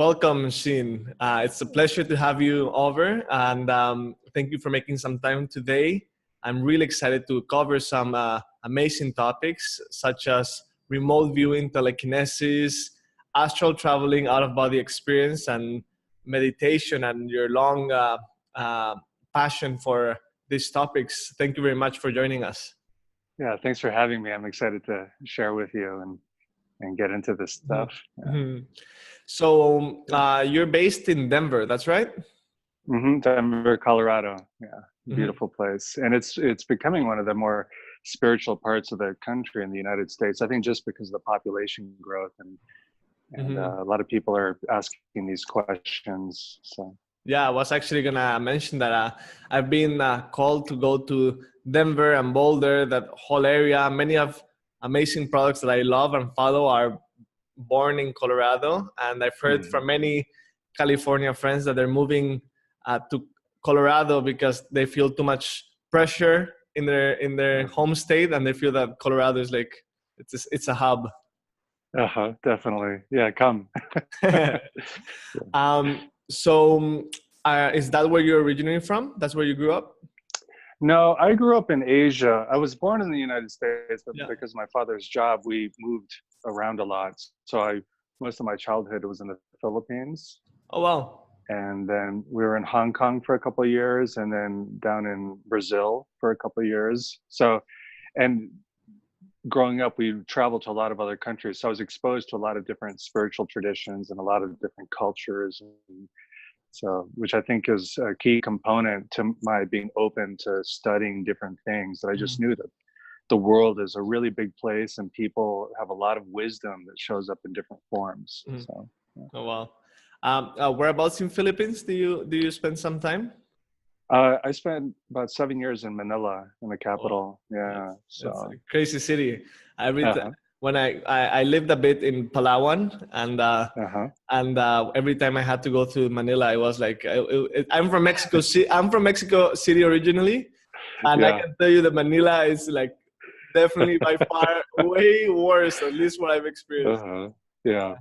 Welcome, Shin. It's a pleasure to have you over, and thank you for making some time today. I'm really excited to cover some amazing topics such as remote viewing, telekinesis, astral traveling, out-of-body experience, and meditation, and your long uh, passion for these topics. Thank you very much for joining us. Yeah, thanks for having me. I'm excited to share with you and get into this stuff. Yeah. Mm-hmm. So you're based in Denver, that's right? Denver, Colorado. Yeah, Mm-hmm. beautiful place, and it's becoming one of the more spiritual parts of the country in the United States. I think just because of the population growth and a lot of people are asking these questions. So yeah, I was actually gonna mention that I've been called to go to Denver and Boulder, that whole area. Many of amazing products that I love and follow are born in Colorado, and I've heard from many California friends that they're moving to Colorado because they feel too much pressure in their home state, and they feel that Colorado is like it's a hub. Definitely, yeah, come. So is that where you're originally from? That's where you grew up? No, I grew up in Asia. I was born in the United States, but because of my father's job, we moved around a lot. So most of my childhood was in the Philippines. Oh, wow. And then we were in Hong Kong for a couple of years, and then down in Brazil for a couple of years. So, and growing up, we traveled to a lot of other countries. So I was exposed to a lot of different spiritual traditions and a lot of different cultures. And so, which I think is a key component to my being open to studying different things, that I just knew that the world is a really big place and people have a lot of wisdom that shows up in different forms. So, yeah. Oh, wow. Whereabouts in Philippines do you spend some time? I spent about 7 years in Manila, in the capital. Yeah, it's a crazy city. When I lived a bit in Palawan, and every time I had to go to Manila, I was like, I'm from Mexico City. I'm from Mexico City originally, and I can tell you that Manila is like definitely by far way worse, at least what I've experienced. Yeah.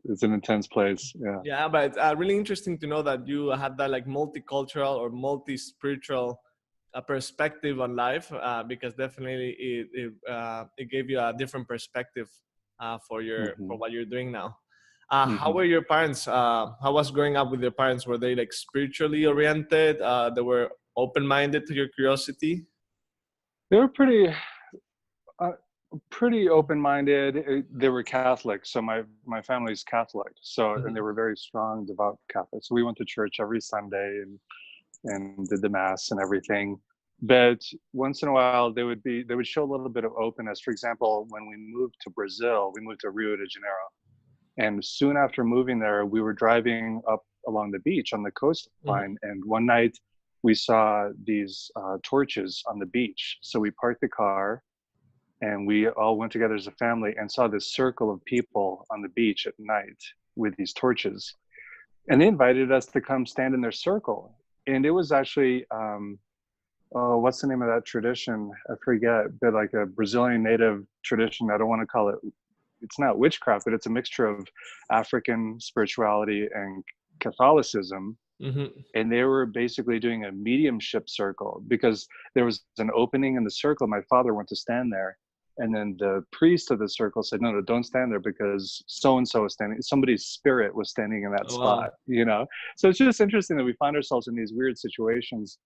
It's an intense place. Yeah, but it's really interesting to know that you had that like multicultural or multi-spiritual perspective on life, because definitely it gave you a different perspective for what you're doing now. How were your parents? How was growing up with your parents? Were they like spiritually oriented? They were open-minded to your curiosity? They were pretty open-minded. They were Catholic, so my family's Catholic. So and they were very strong, devout Catholics. So we went to church every Sunday and did the mass and everything. But once in a while, they would show a little bit of openness. For example, when we moved to Brazil, we moved to Rio de Janeiro, and soon after moving there, we were driving up along the beach on the coastline, and one night we saw these torches on the beach. So we parked the car, and we all went together as a family and saw this circle of people on the beach at night with these torches. And they invited us to come stand in their circle. And it was actually, what's the name of that tradition? I forget, but like a Brazilian native tradition. I don't want to call it, it's not witchcraft, but it's a mixture of African spirituality and Catholicism. And they were basically doing a mediumship circle, because there was an opening in the circle. My father went to stand there, and then the priest of the circle said, no, don't stand there, because so-and-so is standing, somebody's spirit was standing in that spot, So it's just interesting that we find ourselves in these weird situations,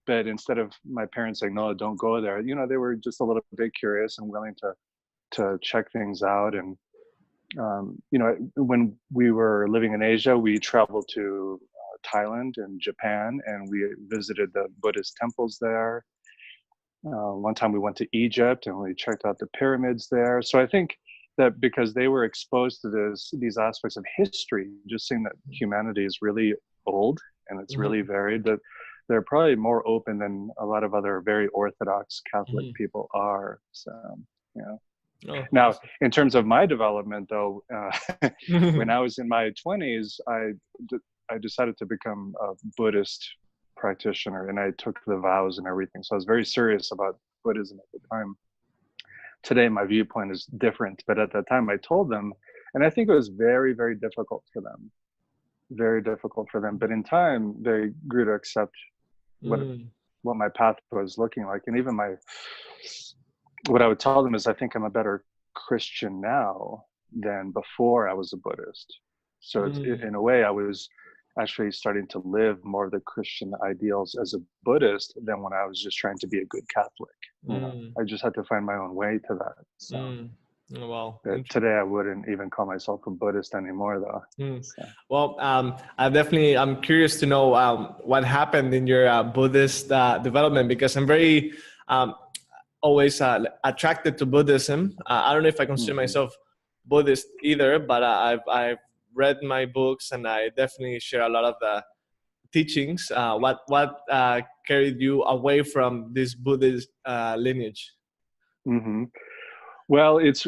but instead of my parents saying, no, don't go there, they were just a little bit curious and willing to check things out. And, when we were living in Asia, we traveled to Thailand and Japan, and we visited the Buddhist temples there. One time we went to Egypt and we checked out the pyramids there. So I think that because they were exposed to these aspects of history, just seeing that humanity is really old and it's really varied, that they're probably more open than a lot of other very Orthodox Catholic people are. So, Now, in terms of my development, though, when I was in my 20s, I decided to become a Buddhist practitioner, and I took the vows and everything. So I was very serious about Buddhism at the time. Today, my viewpoint is different, but at that time I told them, and I think it was very, very difficult for them. very difficult for them. But in time, they grew to accept what Mm. what my path was looking like. And even what I would tell them is, I think I'm a better Christian now than before I was a Buddhist. So it's, Mm. in a way, I was actually starting to live more of the Christian ideals as a Buddhist than when I was just trying to be a good Catholic. Mm. I just had to find my own way to that. So Mm. Oh, wow. today I wouldn't even call myself a Buddhist anymore, though. Mm. So. Well, I'm curious to know what happened in your Buddhist development, because I'm very always attracted to Buddhism. I don't know if I consider Mhm. myself Buddhist either, but I've read my books and I definitely share a lot of the teachings. What carried you away from this Buddhist lineage? Mhm. Well, it's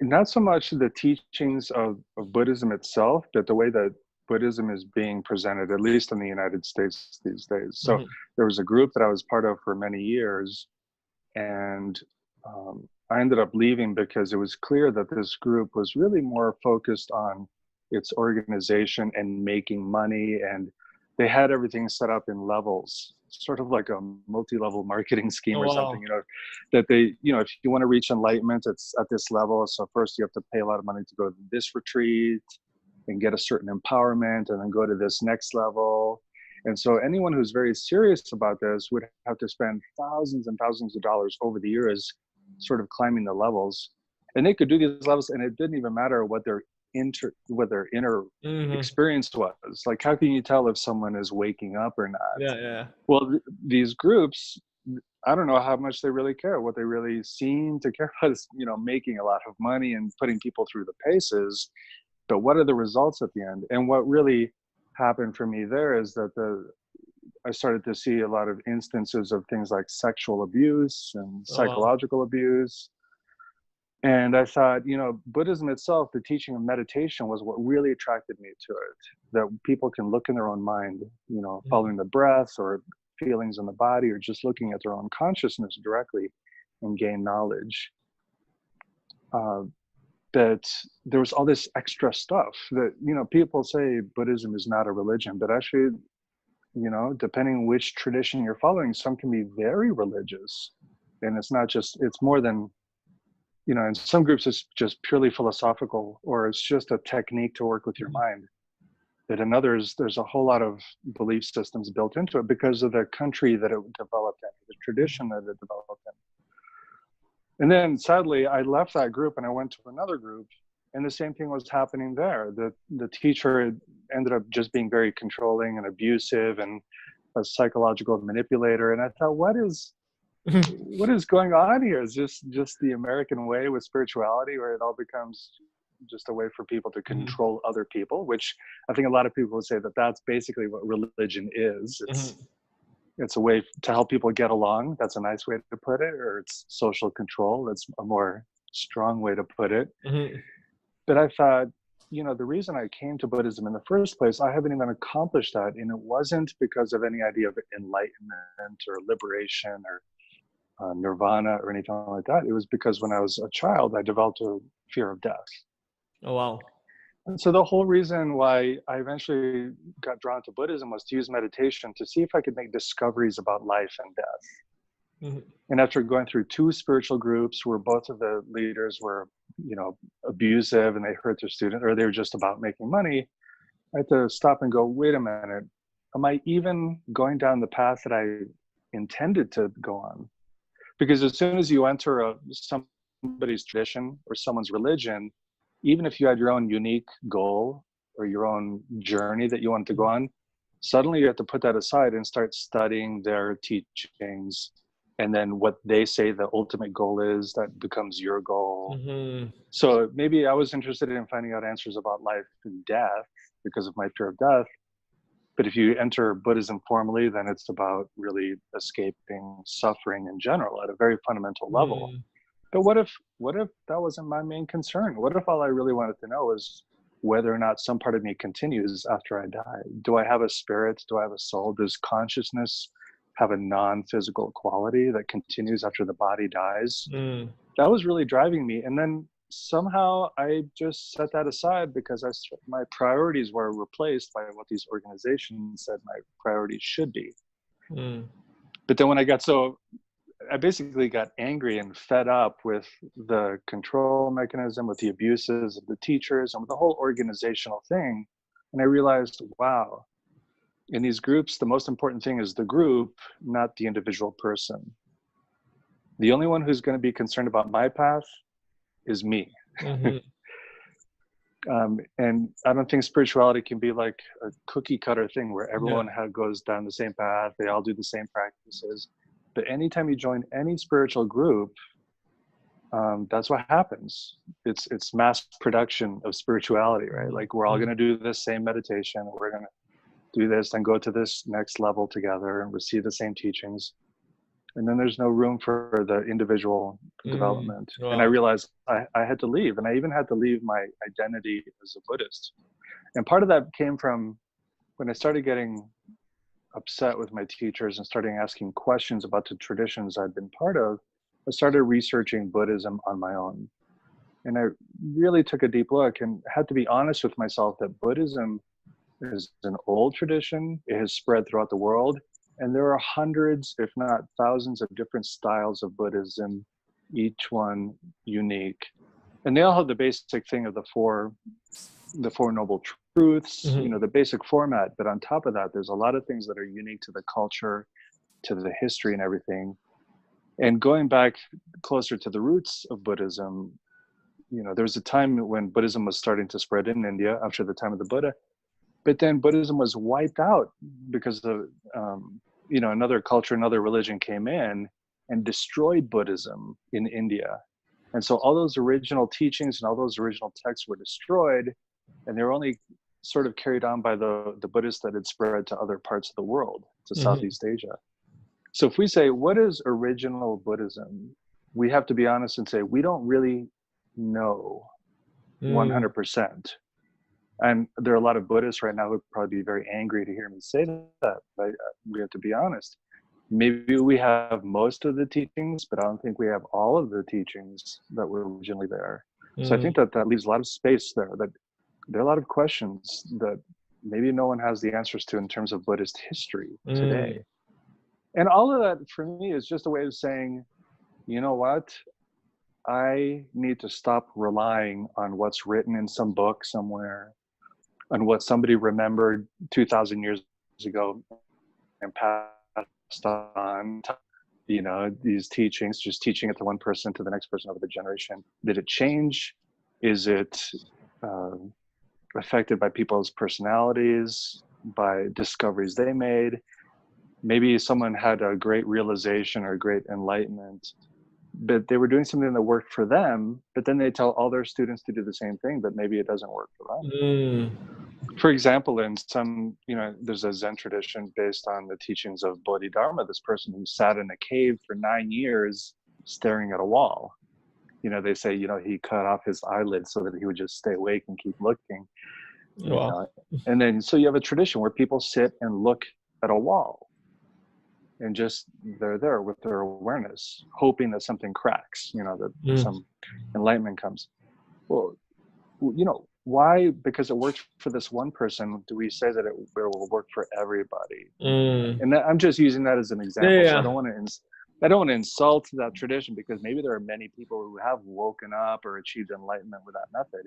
not so much the teachings of Buddhism itself, but the way that Buddhism is being presented, at least in the United States these days. So Mhm. there was a group that I was part of for many years, and I ended up leaving because it was clear that this group was really more focused on its organization and making money, and they had everything set up in levels, sort of like a multi-level marketing scheme Oh, or something, wow. that they, if you want to reach enlightenment, it's at this level. So first you have to pay a lot of money to go to this retreat and get a certain empowerment, and then go to this next level. And so anyone who's very serious about this would have to spend thousands and thousands of dollars over the years, sort of climbing the levels. And they could do these levels, and it didn't even matter what their inner Hmm. experience was. Like, how can you tell if someone is waking up or not? Yeah, yeah. Well, these groups, I don't know how much they really care. What they really seem to care about is, making a lot of money and putting people through the paces. But what are the results at the end? And what really happened for me there is that I started to see a lot of instances of things like sexual abuse and Oh, wow. psychological abuse. And I thought, Buddhism itself, the teaching of meditation, was what really attracted me to it. That people can look in their own mind, Mhm. following the breath or feelings in the body, or just looking at their own consciousness directly, and gain knowledge. That there was all this extra stuff that, people say Buddhism is not a religion, but actually, depending which tradition you're following, some can be very religious. And it's more than, in some groups it's just purely philosophical, or it's just a technique to work with your mind. But in others, there's a whole lot of belief systems built into it because of the country that it developed in, the tradition that it developed in. And then sadly, I left that group and I went to another group, and the same thing was happening there. The teacher ended up just being very controlling and abusive and a psychological manipulator. And I thought, what is going on here? Is this just the American way with spirituality, where it all becomes just a way for people to Mhm. control other people? Which I think a lot of people would say that that's basically what religion is. Mhm. It's a way to help people get along. That's a nice way to put it. Or it's social control. That's a more strong way to put it. Mhm. But I thought, the reason I came to Buddhism in the first place, I haven't even accomplished that. And it wasn't because of any idea of enlightenment or liberation or nirvana or anything like that. It was because when I was a child, I developed a fear of death. Oh, wow. And so the whole reason why I eventually got drawn to Buddhism was to use meditation to see if I could make discoveries about life and death. Mhm. And after going through two spiritual groups where both of the leaders were, abusive and they hurt their student, or they were just about making money, I had to stop and go, wait a minute, am I even going down the path that I intended to go on? Because as soon as you enter somebody's tradition or someone's religion, even if you had your own unique goal or your own journey that you wanted to go on, suddenly you have to put that aside and start studying their teachings. And then what they say the ultimate goal is, that becomes your goal. Mhm. So maybe I was interested in finding out answers about life and death because of my fear of death. But if you enter Buddhism formally, then it's about really escaping suffering in general at a very fundamental level. Mhm. But what if that wasn't my main concern? What if all I really wanted to know is whether or not some part of me continues after I die? Do I have a spirit? Do I have a soul? Does consciousness have a non-physical quality that continues after the body dies? Mm. That was really driving me. And then somehow I just set that aside because my priorities were replaced by what these organizations said my priorities should be. Mm. But then when I basically got angry and fed up with the control mechanism, with the abuses of the teachers, and with the whole organizational thing. And I realized, wow, in these groups, the most important thing is the group, not the individual person. The only one who's going to be concerned about my path is me. Mm-hmm. And I don't think spirituality can be like a cookie cutter thing where everyone goes down the same path, they all do the same practices. But anytime you join any spiritual group, that's what happens. It's mass production of spirituality, right? Like we're all going to do the same meditation. We're going to do this and go to this next level together and receive the same teachings. And then there's no room for the individual development. Wow. And I realized I had to leave. And I even had to leave my identity as a Buddhist. And part of that came from when I started getting upset with my teachers and starting asking questions about the traditions I'd been part of. I started researching Buddhism on my own. And I really took a deep look and had to be honest with myself that Buddhism is an old tradition. It has spread throughout the world. And there are hundreds, if not thousands, of different styles of Buddhism, each one unique. And they all have the basic thing of the four noble truths, Mm-hmm. the basic format. But on top of that, there's a lot of things that are unique to the culture, to the history and everything. And going back closer to the roots of Buddhism, there was a time when Buddhism was starting to spread in India after the time of the Buddha. But then Buddhism was wiped out because of, another culture, another religion came in and destroyed Buddhism in India. And so all those original teachings and all those original texts were destroyed, and they were only sort of carried on by the Buddhists that had spread to other parts of the world, to Southeast Asia. So if we say, what is original Buddhism? We have to be honest and say, we don't really know 100%. And there are a lot of Buddhists right now who would probably be very angry to hear me say that, but we have to be honest. Maybe we have most of the teachings, but I don't think we have all of the teachings that were originally there. So I think that leaves a lot of space there, that there are a lot of questions that maybe no one has the answers to in terms of Buddhist history today. And all of that for me is just a way of saying, you know what? I need to stop relying on what's written in some book somewhere, on what somebody remembered 2,000 years ago and passed on, these teachings, just teaching it to one person, to the next person over the generation. Did it change? Is it affected by people's personalities, by discoveries they made? Maybe someone had a great realization or great enlightenment, but they were doing something that worked for them, but then they tell all their students to do the same thing, but maybe it doesn't work for them. For example, in some, there's a Zen tradition based on the teachings of Bodhidharma, this person who sat in a cave for 9 years staring at a wall. They say, he cut off his eyelids so that he would just stay awake and keep looking. Wow. And then, so you have a tradition where people sit and look at a wall and just, they're there with their awareness, hoping that something cracks, that some enlightenment comes. Well, why? Because it worked for this one person, do we say that it will work for everybody? And I'm just using that as an example. So I don't want to insult that tradition, because maybe there are many people who have woken up or achieved enlightenment with that method.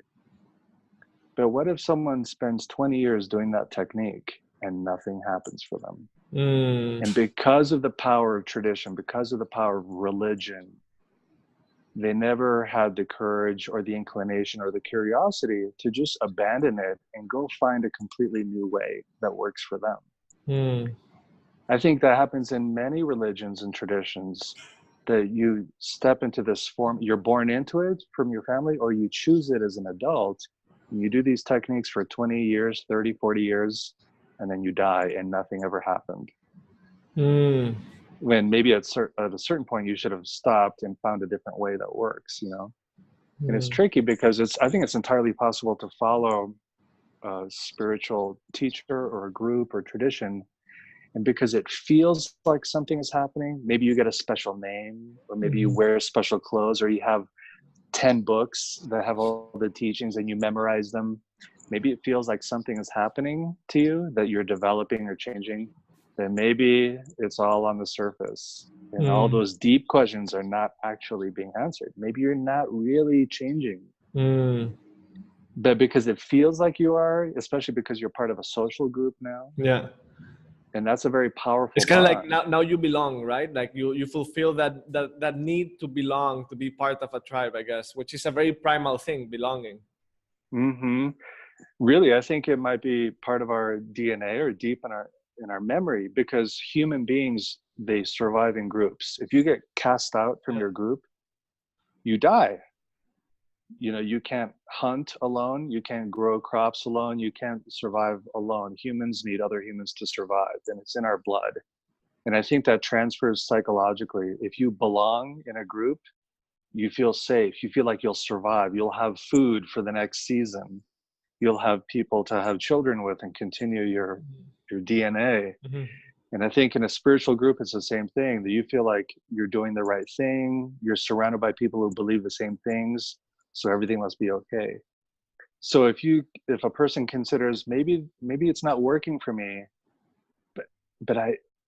But what if someone spends 20 years doing that technique and nothing happens for them? And because of the power of tradition, because of the power of religion, they never had the courage or the inclination or the curiosity to just abandon it and go find a completely new way that works for them. I think that happens in many religions and traditions, that you step into this form, you're born into it from your family, or you choose it as an adult, and you do these techniques for 20 years, 30, 40 years, and then you die and nothing ever happened. When maybe at a certain point you should have stopped and found a different way that works, And it's tricky because I think it's entirely possible to follow a spiritual teacher or a group or tradition, and because it feels like something is happening, maybe you get a special name, or maybe you wear special clothes, or you have 10 books that have all the teachings and you memorize them, maybe it feels like something is happening to you, that you're developing or changing, then maybe it's all on the surface. And all Mm. those deep questions are not actually being answered. Maybe you're not really changing. Mm. But because it feels like you are, especially because you're part of a social group now, Yeah. and that's a very It's powerful kind of like bond. now you belong, right? Like you fulfill that need to belong, to be part of a tribe, I guess, which is a very primal thing, belonging. Mm-hmm. Really, I think it might be part of our DNA or deep in our memory, because human beings, they survive in groups. If you get cast out from Yeah. your group, you die. You know, you can't hunt alone, you can't grow crops alone, you can't survive alone. Humans need other humans to survive, and it's in our blood. And I think that transfers psychologically. If you belong in a group, you feel safe, you feel like you'll survive, you'll have food for the next season, you'll have people to have children with and continue your DNA. Mm-hmm. And I think in a spiritual group, it's the same thing, that you feel like you're doing the right thing, you're surrounded by people who believe the same things, so everything must be okay. So if a person considers, maybe it's not working for me, but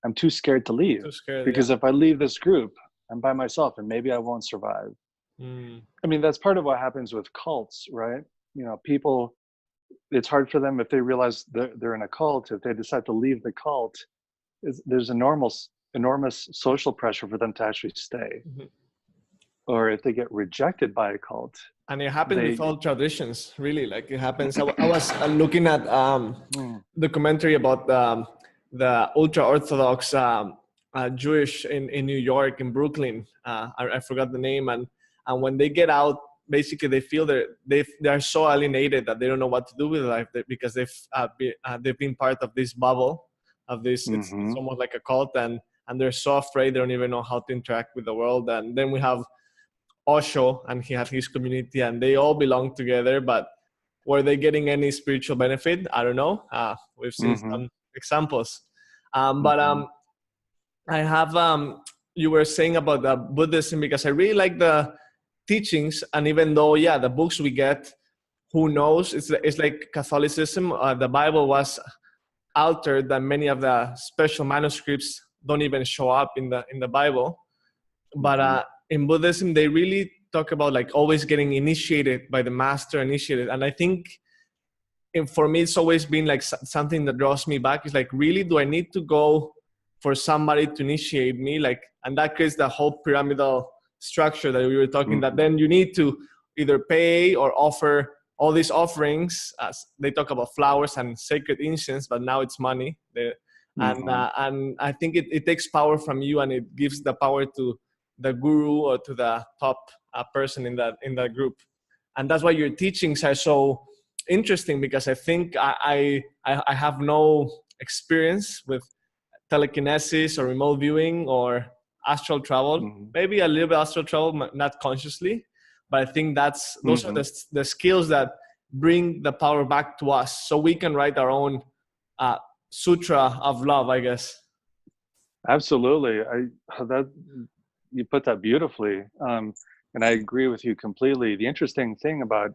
I'm too scared to leave, Too scared, yeah. because if I leave this group, I'm by myself and maybe I won't survive. Mm. I mean, that's part of what happens with cults, right? You know, people, it's hard for them if they realize they're in a cult. If they decide to leave the cult, there's enormous social pressure for them to actually stay. Mm-hmm. Or if they get rejected by a cult, And it happens with they all traditions, really. Like it happens. I was looking at mm, documentary about the ultra Orthodox Jewish in New York, in Brooklyn. I forgot the name. And when they get out, basically they feel they are so alienated that they don't know what to do with life, because they've been part of this bubble of this. It's mhm, almost like a cult, and they're so afraid they don't even know how to interact with the world. And then we have Osho, and he has his community, and they all belong together. But were they getting any spiritual benefit? I don't know. We've seen mhm, some examples. But mhm, I have, you were saying about the Buddhism, because I really like the teachings. And even though, yeah, the books we get, who knows? It's like Catholicism. The Bible was altered, that many of the special manuscripts don't even show up in the Bible. But mhm, in Buddhism, they really talk about like always getting initiated by the master, initiated. And I think, and for me, it's always been like something that draws me back. Is like, really, do I need to go for somebody to initiate me? Like, and that creates the whole pyramidal structure that we were talking. That mhm, then you need to either pay or offer all these offerings. As they talk about flowers and sacred incense, but now it's money. mhm, And I think it takes power from you, and it gives the power to the guru or to the top person in that group. And that's why your teachings are so interesting, because I think I have no experience with telekinesis or remote viewing or astral travel. mhm, Maybe a little bit astral travel, not consciously, but I think those are mhm. the skills that bring the power back to us, so we can write our own uh, sutra of love, I guess. Absolutely. That you put that beautifully, and I agree with you completely. The interesting thing about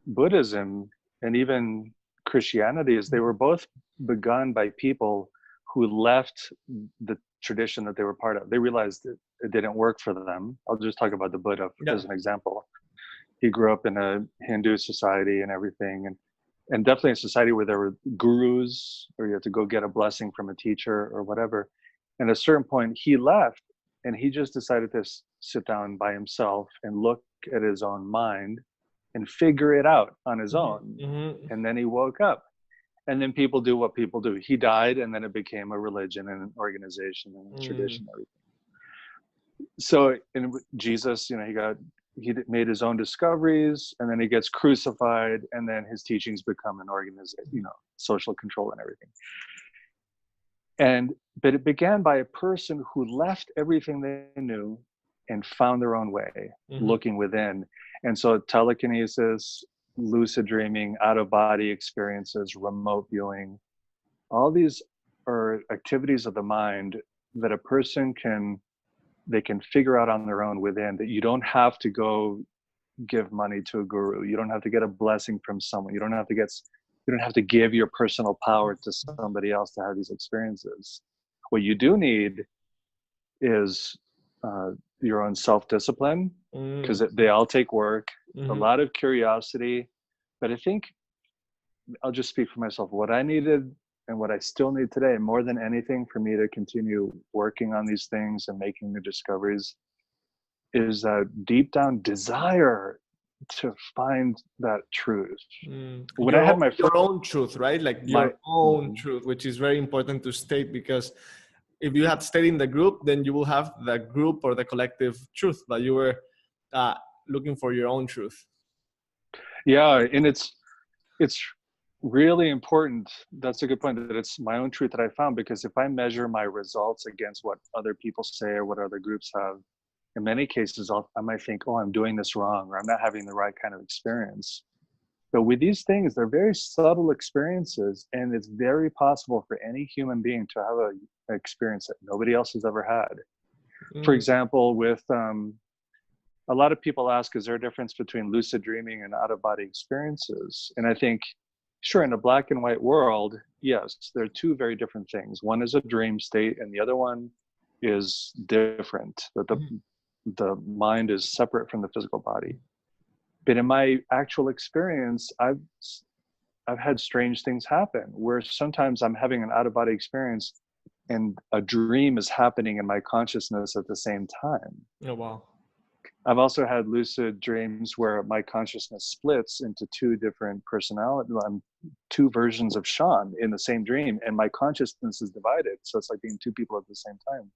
Buddhism and even Christianity is they were both begun by people who left the tradition that they were part of. They realized it didn't work for them. I'll just talk about the Buddha Yeah. as an example. He grew up in a Hindu society and everything, and definitely a society where there were gurus, or you had to go get a blessing from a teacher or whatever. And at a certain point, he left, and he just decided to sit down by himself and look at his own mind and figure it out on his Mm-hmm. own. Mm-hmm. And then he woke up. And then people do what people do. He died, and then it became a religion and an organization and a Mm-hmm. tradition and everything. So in Jesus, you know, he made his own discoveries, and then he gets crucified, and then his teachings become an organization, you know, social control and everything. But it began by a person who left everything they knew and found their own way, Mm-hmm. looking within. And so telekinesis, lucid dreaming, out of body experiences, remote viewing, all these are activities of the mind that a person can figure out on their own within, that you don't have to go give money to a guru. You don't have to get a blessing from someone. You don't have to give your personal power to somebody else to have these experiences. What you do need is your own self-discipline, because they all take work, a lot of curiosity. But I think, I'll just speak for myself, what I needed and what I still need today, more than anything, for me to continue working on these things and making new discoveries, is that deep down desire to find that truth. When I had your own truth, right? Like your own truth, which is very important to state, because if you had stayed in the group, then you will have the group or the collective truth, but you were looking for your own truth. Yeah, and it's really important. That's a good point, that it's my own truth that I found, because if I measure my results against what other people say or what other groups have, in many cases I might think, oh, I'm doing this wrong, or I'm not having the right kind of experience. But with these things, they're very subtle experiences, and it's very possible for any human being to have an experience that nobody else has ever had. For example, with a lot of people ask, is there a difference between lucid dreaming and out-of-body experiences? And I think, sure, in a black and white world, yes, they're two very different things. One is a dream state, and the other one is different. That the mind is separate from the physical body. But in my actual experience, I've had strange things happen, where sometimes I'm having an out-of-body experience and a dream is happening in my consciousness at the same time. Oh, wow. I've also had lucid dreams where my consciousness splits into two different personalities. I'm two versions of Sean in the same dream, and my consciousness is divided. So it's like being two people at the same time.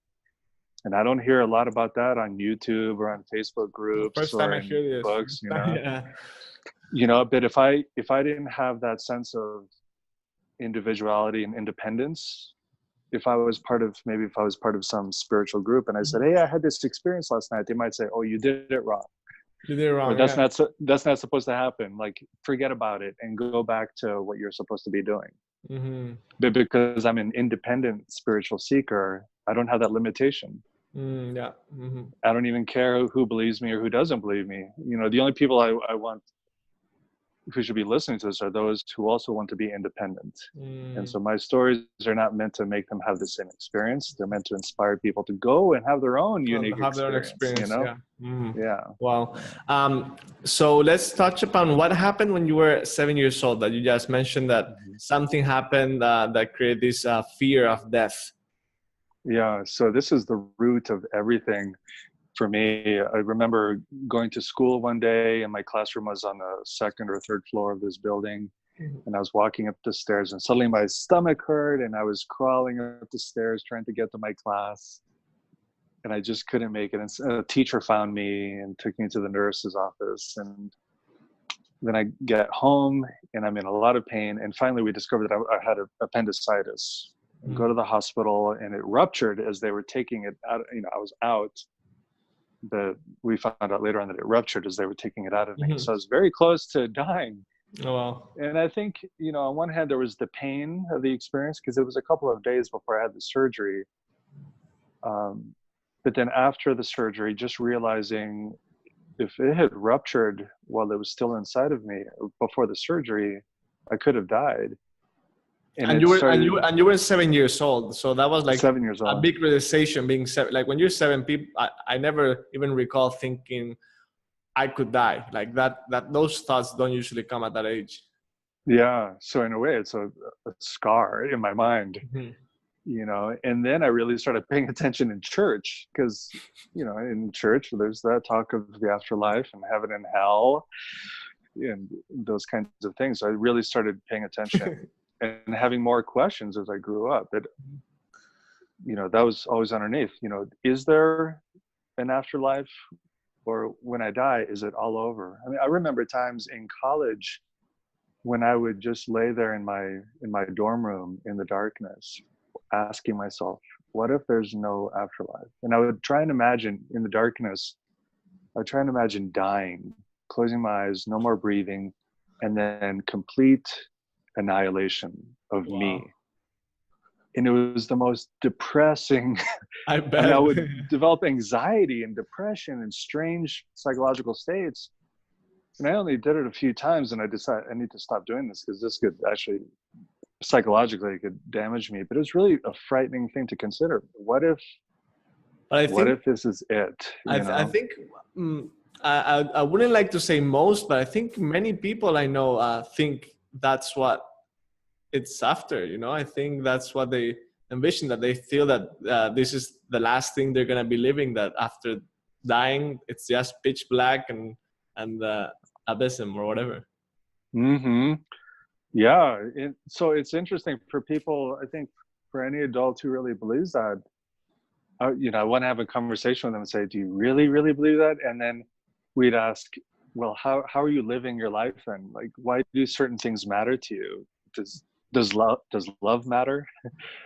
And I don't hear a lot about that on YouTube or on Facebook groups or in books, but if I didn't have that sense of individuality and independence, if I was part of some spiritual group and I said, hey, I had this experience last night, they might say, oh, you did it wrong. You did it wrong. Or that's not supposed to happen. Like, forget about it and go back to what you're supposed to be doing. But because I'm an independent spiritual seeker, I don't have that limitation. I don't even care who believes me or who doesn't believe me. The only people I want who should be listening to this are those who also want to be independent. And so my stories are not meant to make them have the same experience. They're meant to inspire people to go and have their own unique experience. Yeah. Wow. So let's touch upon what happened when you were 7 years old, that you just mentioned that something happened that created this fear of death. Yeah, so this is the root of everything for me. I remember going to school one day, and my classroom was on the second or third floor of this building. And I was walking up the stairs, and suddenly my stomach hurt, and I was crawling up the stairs trying to get to my class. And I just couldn't make it. And a teacher found me and took me to the nurse's office. And then I get home, and I'm in a lot of pain. And finally, we discovered that I had appendicitis. Go to the hospital, and it ruptured as they were taking it out. I was out, but we found out later on that it ruptured as they were taking it out of me. So I was very close to dying. Oh, wow. And I think, on one hand, there was the pain of the experience, because it was a couple of days before I had the surgery. But then after the surgery, just realizing if it had ruptured while it was still inside of me before the surgery, I could have died. And you were 7 years old, so that was like 7 years old. A big realization being seven. Like when you're seven, people, I never even recall thinking I could die. Like that those thoughts don't usually come at that age. Yeah, so in a way, it's a scar in my mind, And then I really started paying attention in church, because in church there's that talk of the afterlife and heaven and hell, and those kinds of things. So I really started paying attention. And having more questions as I grew up. That was always underneath, is there an afterlife, or when I die, is it all over? I mean, I remember times in college when I would just lay there in my dorm room in the darkness, asking myself, what if there's no afterlife? And I would try and imagine in the darkness, dying, closing my eyes, no more breathing, and then complete annihilation of me. And it was the most depressing. I bet. I would develop anxiety and depression and strange psychological states. And I only did it a few times, and I decided I need to stop doing this because this could actually psychologically it could damage me. But it's really a frightening thing to consider. But I What think if this is it? I think I wouldn't like to say most, but I think many people I know think that's what it's after. You know, I think that's what they envision. That they feel that this is the last thing they're gonna be living. That after dying, it's just pitch black and abysm or whatever. Mm-hmm. Yeah. So it's interesting for people. I think for any adult who really believes that, I want to have a conversation with them and say, "Do you really, really believe that?" And then we'd ask, "Well, how are you living your life? And like, why do certain things matter to you? Does love matter?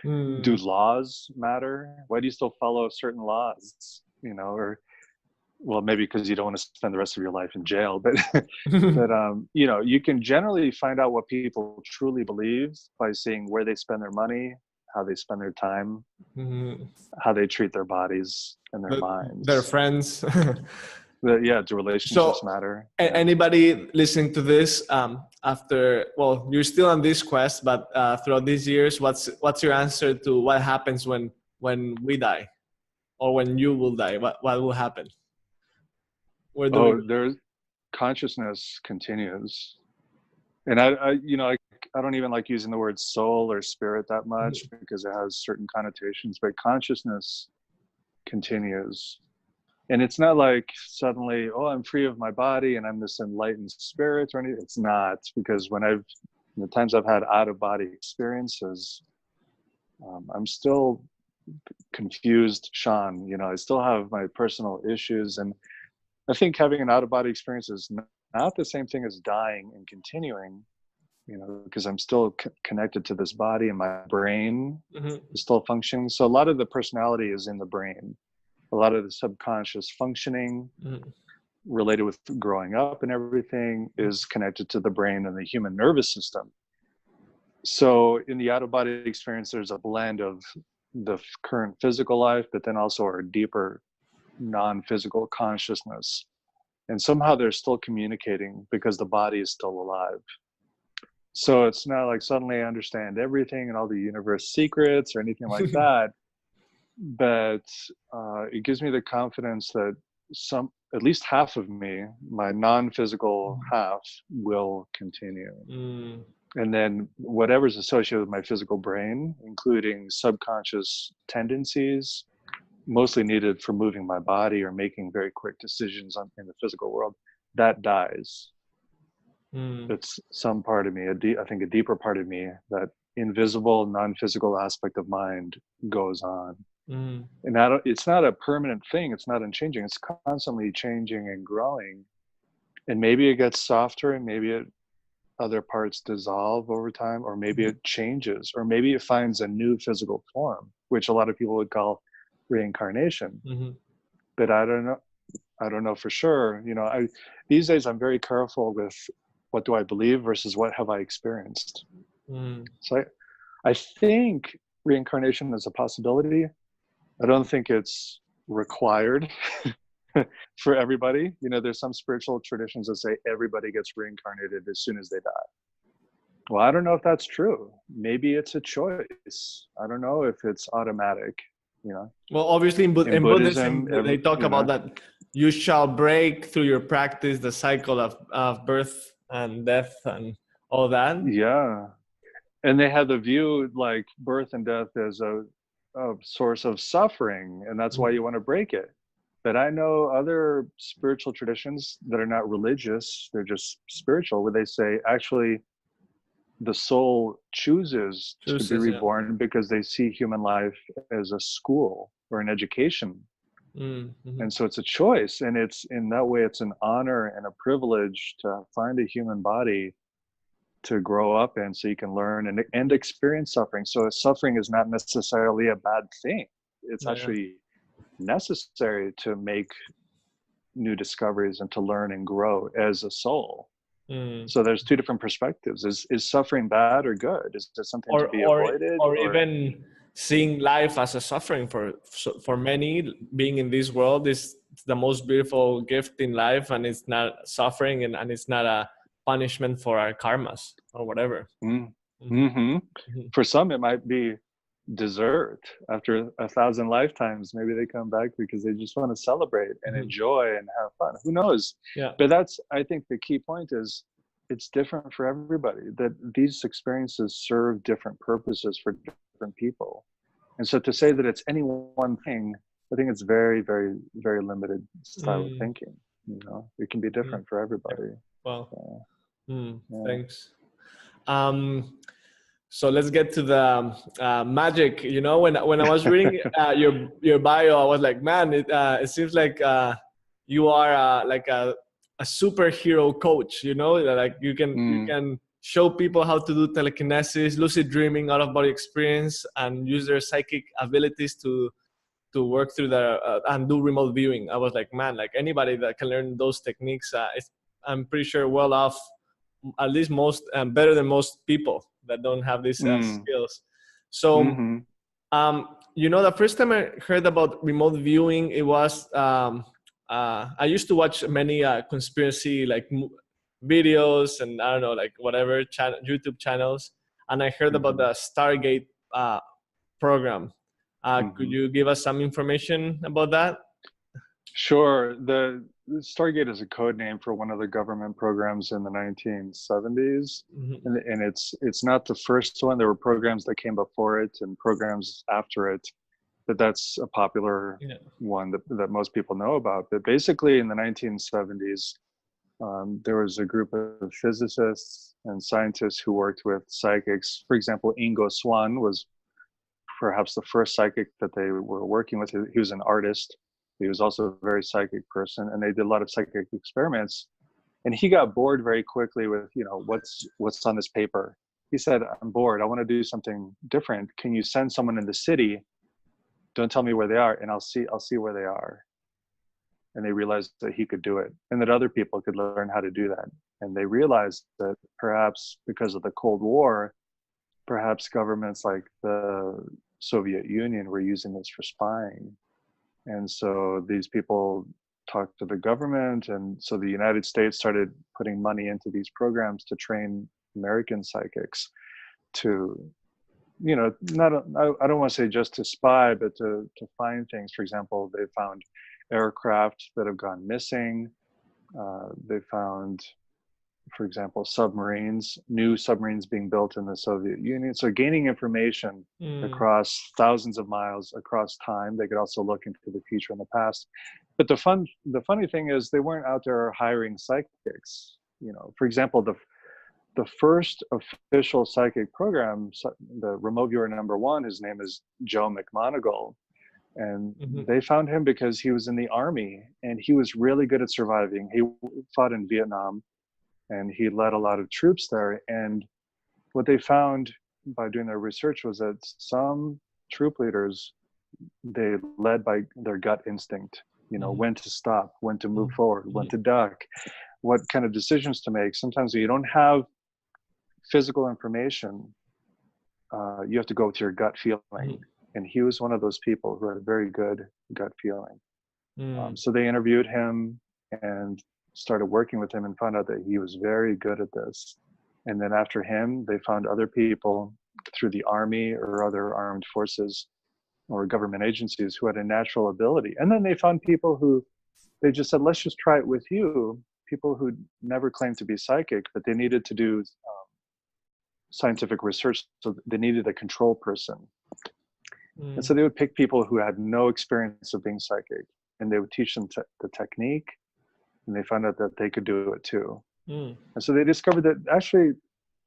Do laws matter? Why do you still follow certain laws? Or well, maybe because you don't want to spend the rest of your life in jail, but you can generally find out what people truly believe by seeing where they spend their money, how they spend their time, how they treat their bodies and their minds, their friends. Do relationships matter? Anybody listening to this you're still on this quest, but throughout these years, what's your answer to what happens when we die, or when you will die? What will happen? There's consciousness continues, and I don't even like using the word soul or spirit that much because it has certain connotations, but consciousness continues. And it's not like suddenly, I'm free of my body and I'm this enlightened spirit or anything. It's not, because the times I've had out of body experiences, I'm still confused Sean. I still have my personal issues. And I think having an out of body experience is not the same thing as dying and continuing, because I'm still connected to this body, and my brain is still functioning. So a lot of the personality is in the brain. A lot of the subconscious functioning related with growing up and everything is connected to the brain and the human nervous system. So in the out-of-body experience, there's a blend of the current physical life, but then also our deeper non-physical consciousness. And somehow they're still communicating because the body is still alive. So it's not like suddenly I understand everything and all the universe secrets or anything like that. But it gives me the confidence that at least half of me, my non-physical half, will continue. And then whatever's associated with my physical brain, including subconscious tendencies, mostly needed for moving my body or making very quick decisions in the physical world, that dies. It's some part of me, I think a deeper part of me, that invisible, non-physical aspect of mind goes on. And it's not a permanent thing. It's not unchanging. It's constantly changing and growing. And maybe it gets softer, and maybe other parts dissolve over time, or maybe it changes, or maybe it finds a new physical form, which a lot of people would call reincarnation. But I don't know for sure. These days I'm very careful with what do I believe versus what have I experienced. So I think reincarnation is a possibility. I don't think it's required for everybody. There's some spiritual traditions that say everybody gets reincarnated as soon as they die. Well, I don't know if that's true. Maybe it's a choice. I don't know if it's automatic, Well, obviously in Buddhism, they talk about that you shall break through your practice the cycle of birth and death and all that. Yeah. And they have the view like birth and death as a source of suffering, and that's why you want to break it. But I know other spiritual traditions that are not religious, they're just spiritual, where they say actually the soul chooses to be reborn because they see human life as a school or an education. And so it's a choice, and it's in that way it's an honor and a privilege to find a human body to grow up in, so you can learn and experience suffering. So suffering is not necessarily a bad thing. It's actually necessary to make new discoveries and to learn and grow as a soul. So there's two different perspectives. Is suffering bad or good? Is there something to be avoided? Or even seeing life as a suffering for many, being in this world is it's the most beautiful gift in life, and it's not suffering, and it's not a punishment for our karmas or whatever. Mm-hmm. For some, it might be dessert after 1,000 lifetimes. Maybe they come back because they just want to celebrate and enjoy and have fun. Who knows? Yeah. But that's, I think the key point is it's different for everybody, that these experiences serve different purposes for different people. And so to say that it's any one thing, I think it's very, very, very limited style of thinking. You know, it can be different for everybody. Wow. Yeah. Thanks. So let's get to the magic. You know, when I was reading your bio, I was like, man, it seems like you are like a superhero coach. You know, like you can show people how to do telekinesis, lucid dreaming, out of body experience, and use their psychic abilities to work through the and do remote viewing. I was like, man, like anybody that can learn those techniques, I'm pretty sure well off, at least most better than most people that don't have these skills. So you know, the first time I heard about remote viewing, it was I used to watch many conspiracy like videos and I don't know, like whatever YouTube channels, and I heard about the Stargate program. Could you give us some information about that? Sure. The Stargate is a code name for one of the government programs in the 1970s, and it's not the first one. There were programs that came before it and programs after it, but that's a popular one that most people know about. But basically, in the 1970s, there was a group of physicists and scientists who worked with psychics. For example, Ingo Swann was perhaps the first psychic that they were working with. He was an artist. He was also a very psychic person, and they did a lot of psychic experiments. And he got bored very quickly with, you know, what's on this paper. He said, I'm bored. I want to do something different. Can you send someone in the city? Don't tell me where they are, and I'll see where they are. And they realized that he could do it, and that other people could learn how to do that. And they realized that perhaps because of the Cold War, perhaps governments like the Soviet Union were using this for spying. And so these people talked to the government, and so the United States started putting money into these programs to train American psychics to, you know, I don't want to say just to spy, but to find things. For example, they found aircraft that have gone missing. They found, for example, new submarines being built in the Soviet Union. So gaining information across thousands of miles across time. They could also look into the future and the past. But the funny thing is they weren't out there hiring psychics. You know, for example, the first official psychic program, the remote viewer #1, his name is Joe McMoneagle. And they found him because he was in the army and he was really good at surviving. He fought in Vietnam, and he led a lot of troops there. And what they found by doing their research was that some troop leaders, they led by their gut instinct, you know, when to stop, when to move forward, when to duck, what kind of decisions to make. Sometimes you don't have physical information, you have to go with your gut feeling. And he was one of those people who had a very good gut feeling. So they interviewed him and started working with him and found out that he was very good at this. And then after him, they found other people through the army or other armed forces or government agencies who had a natural ability. And then they found people who they just said, let's just try it with you. People who never claimed to be psychic, but they needed to do scientific research. So they needed a control person. And so they would pick people who had no experience of being psychic, and they would teach them the technique, and they found out that they could do it too. And so they discovered that actually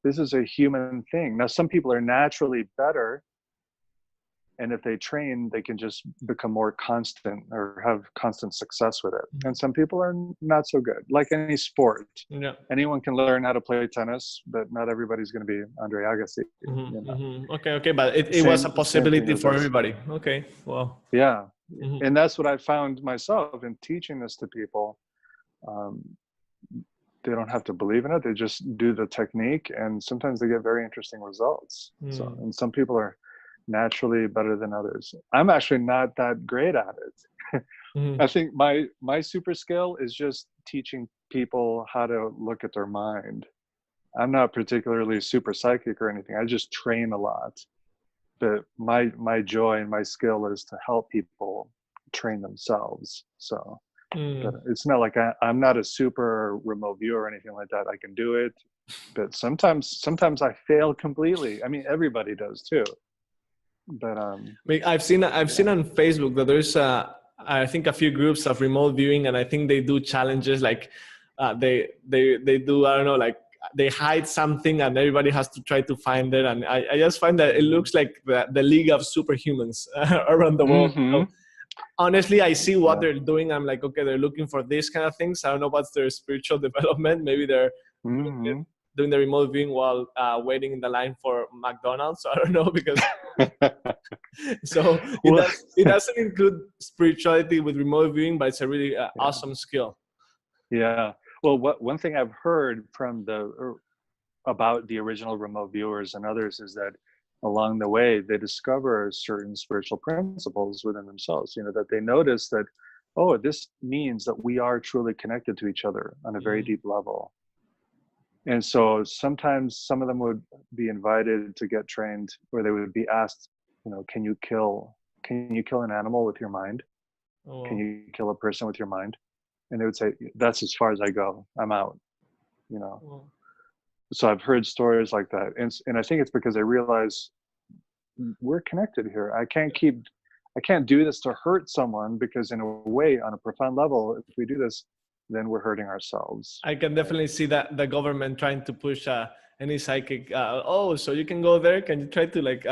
this is a human thing. Now, some people are naturally better, and if they train, they can just become more constant or have constant success with it. And some people are not so good, like any sport. Anyone can learn how to play tennis, but not everybody's going to be Andre Agassi. You know? Okay. But it was a possibility for everybody. Okay. Wow. Yeah. And that's what I found myself in teaching this to people. They don't have to believe in it. They just do the technique, and sometimes they get very interesting results. So, and some people are naturally better than others. I'm actually not that great at it. Mhm. I think my super skill is just teaching people how to look at their mind. I'm not particularly super psychic or anything. I just train a lot. But my joy and my skill is to help people train themselves. So, but Mm. it's not like I'm not a super remote viewer or anything like that. I can do it, but sometimes I fail completely. I mean, everybody does too. But Like, I've seen yeah. on Facebook that there's I think a few groups of remote viewing, and I think they do challenges like they do, I don't know, like they hide something and everybody has to try to find it, and I just find that it looks like the league of superhumans around the world. Mm-hmm. So honestly, I see what Yeah. they're doing. I'm like, okay, they're looking for these kind of things. I don't know what's their spiritual development. Maybe they're Mm-hmm. doing the remote viewing while waiting in the line for McDonald's. I don't know, because so Well, it doesn't include spirituality with remote viewing, but it's a really yeah. awesome skill. Yeah. Well, one thing I've heard from about the original remote viewers and others is that along the way they discover certain spiritual principles within themselves. You know, that they notice that, oh, this means that we are truly connected to each other on a very Mm. deep level. And so sometimes some of them would be invited to get trained, where they would be asked, you know, can you kill an animal with your mind? Can Oh, you kill a person with your mind? And they would say, that's as far as I go. I'm out, you know. oh. So I've heard stories like that. And I think it's because they realize we're connected here. I can't do this to hurt someone, because in a way, on a profound level, if we do this, then we're hurting ourselves. I can Right? definitely see that the government trying to push any psychic. Oh, so you can go there? Can you try to like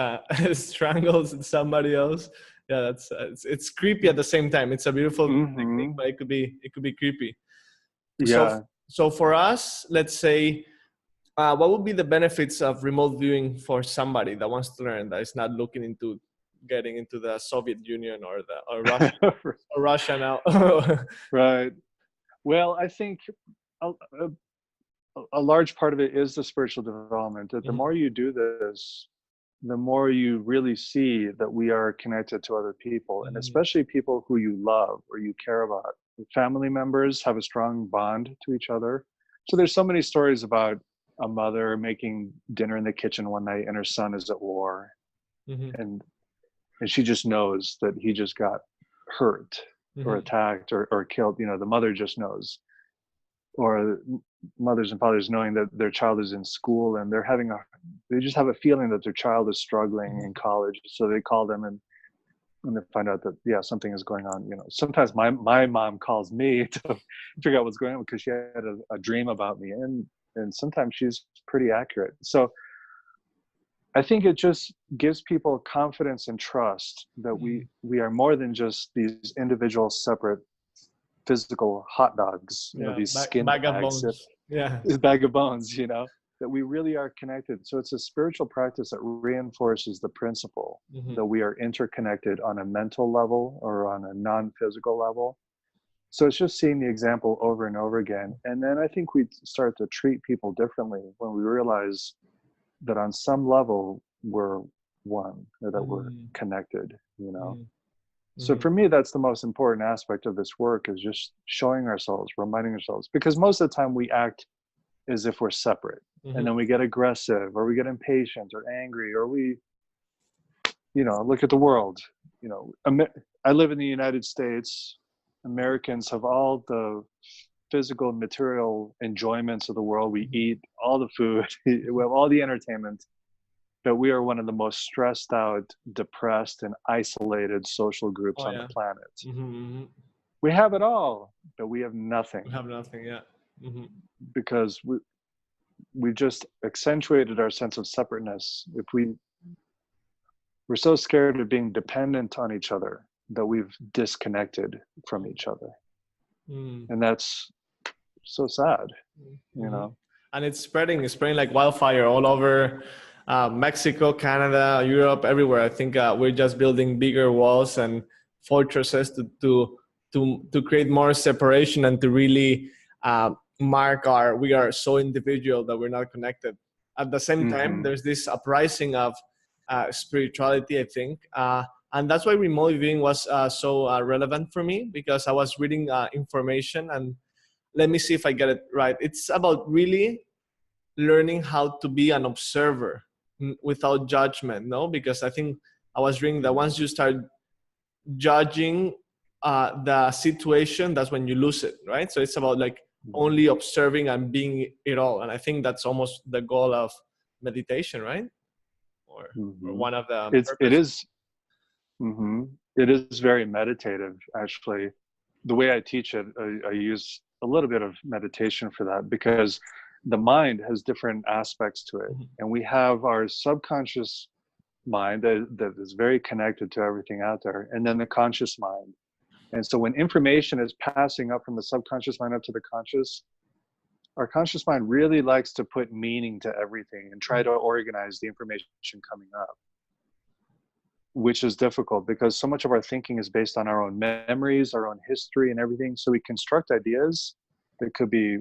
strangle somebody else? Yeah, that's it's creepy at the same time. It's a beautiful technique, Mm-hmm. but it could be creepy. So Yeah. so for us, let's say, what would be the benefits of remote viewing for somebody that wants to learn, that is not looking into getting into the Soviet Union or the or Russia now? Right. Well, I think a, a large part of it is the spiritual development. That the Mhm. more you do this, the more you really see that we are connected to other people, and Mhm. especially people who you love or you care about. Family members have a strong bond to each other. So there's so many stories about a mother making dinner in the kitchen one night and her son is at war, Mhm. and she just knows that he just got hurt or Mhm. attacked or killed. You know, the mother just knows. Or mothers and fathers knowing that their child is in school and they just have a feeling that their child is struggling in college, so they call them, and they find out that, yeah, something is going on. You know, sometimes my mom calls me to figure out what's going on because she had a dream about me, and sometimes she's pretty accurate. So I think it just gives people confidence and trust that Mhm. we are more than just these individual separate physical hot dogs, you know, Yeah, these bag, skin bag of bags, bones. Yeah. this bag of bones, you know, that we really are connected. So it's a spiritual practice that reinforces the principle Mhm. that we are interconnected on a mental level or on a non-physical level. So it's just seeing the example over and over again. And then I think we start to treat people differently when we realize that on some level we're one, or that we're Mhm. connected, you know. Mhm. So Mhm. for me, that's the most important aspect of this work, is just showing ourselves, reminding ourselves, because most of the time we act as if we're separate, and Mhm. then we get aggressive or we get impatient or angry, or we, you know, look at the world. You know, I live in the United States. Americans have all the physical and material enjoyments of the world. We Mhm. eat all the food, we have all the entertainment, but we are one of the most stressed out, depressed, and isolated social groups Oh on the yeah. planet. Mhm. Mhm. We have it all, but we have We nothing, have nothing. Yeah. Mhm. because we just accentuated our sense of separateness. If we're so scared of being dependent on each other that we've disconnected from each other, Mhm. and that's so sad, you Mhm. know. And it's spreading like wildfire all over Mexico, Canada, Europe, everywhere. I think we're just building bigger walls and fortresses to create more separation and to really mark we are so individual that we're not connected. At the same time, Hmm. there's this uprising of spirituality, I think. And that's why remote viewing was so relevant for me, because I was reading information, and let me see if I get it right. It's about really learning how to be an observer without judgment, no? Because I think I was reading that once you start judging the situation, that's when you lose it, right? So it's about like only observing and being it all. And I think that's almost the goal of meditation, right? Or one of the it purposes. is it is very meditative, actually. The way I teach it, I use a little bit of meditation for that, because the mind has different aspects to it. And we have our subconscious mind that is very connected to everything out there, and then the conscious mind. And so when information is passing up from the subconscious mind up to the conscious, our conscious mind really likes to put meaning to everything and try to organize the information coming up, which is difficult because so much of our thinking is based on our own memories, our own history and everything. So we construct ideas that could be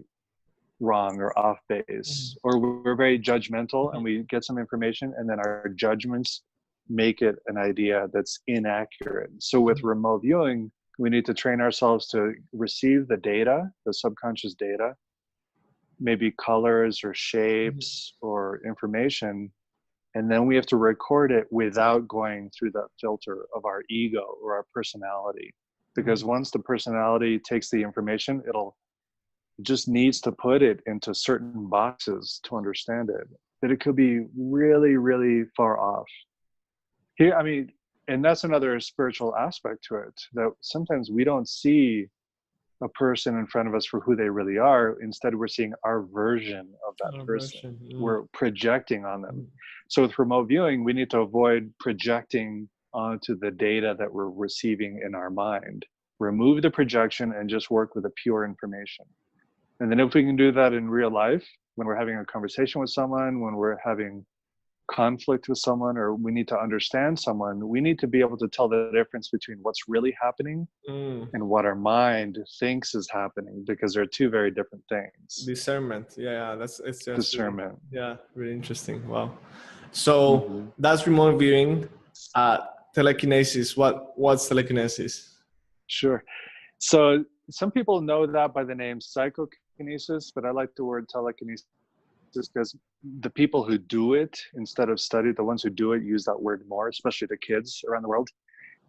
wrong or off base, or we're very judgmental and we get some information and then our judgments make it an idea that's inaccurate. So with remote viewing, we need to train ourselves to receive the data, the subconscious data, maybe colors or shapes or information, and then we have to record it without going through that filter of our ego or our personality. Because once the personality takes the information, it just needs to put it into certain boxes to understand it. But it could be really, really far off. Here, I mean, and that's another spiritual aspect to it, that sometimes we don't see a person in front of us for who they really are. Instead, we're seeing our version of that person. We're projecting on them. So with remote viewing, we need to avoid projecting onto the data that we're receiving in our mind. Remove the projection and just work with the pure information. And then if we can do that in real life, when we're having a conversation with someone, when we're having conflict with someone, or we need to understand someone, we need to be able to tell the difference between what's really happening and what our mind thinks is happening, because they're two very different things. Discernment. Yeah, it's just discernment. Really, really interesting. Wow. So that's remote viewing. Telekinesis. What's telekinesis? Sure. So some people know that by the name psychokinesis, but I like the word telekinesis because the people who do it instead of study, the ones who do it use that word more, especially the kids around the world.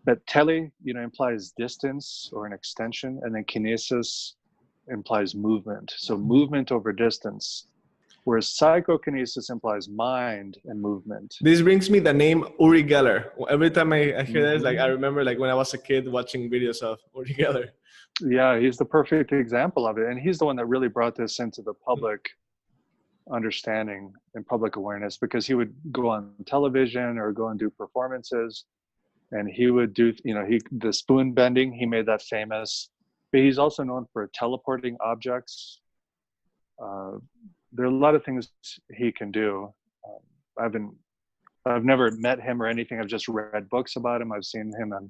But tele, implies distance or an extension, and then kinesis implies movement. So movement over distance. Whereas psychokinesis implies mind and movement. This brings me the name Uri Geller. Every time I hear this, like I remember like when I was a kid watching videos of Uri Geller. Yeah, he's the perfect example of it. And he's the one that really brought this into the public understanding and public awareness, because he would go on television or go and do performances, and he would do, the spoon bending, he made that famous. But he's also known for teleporting objects. There are a lot of things he can do. I've never met him or anything. I've just read books about him. I've seen him on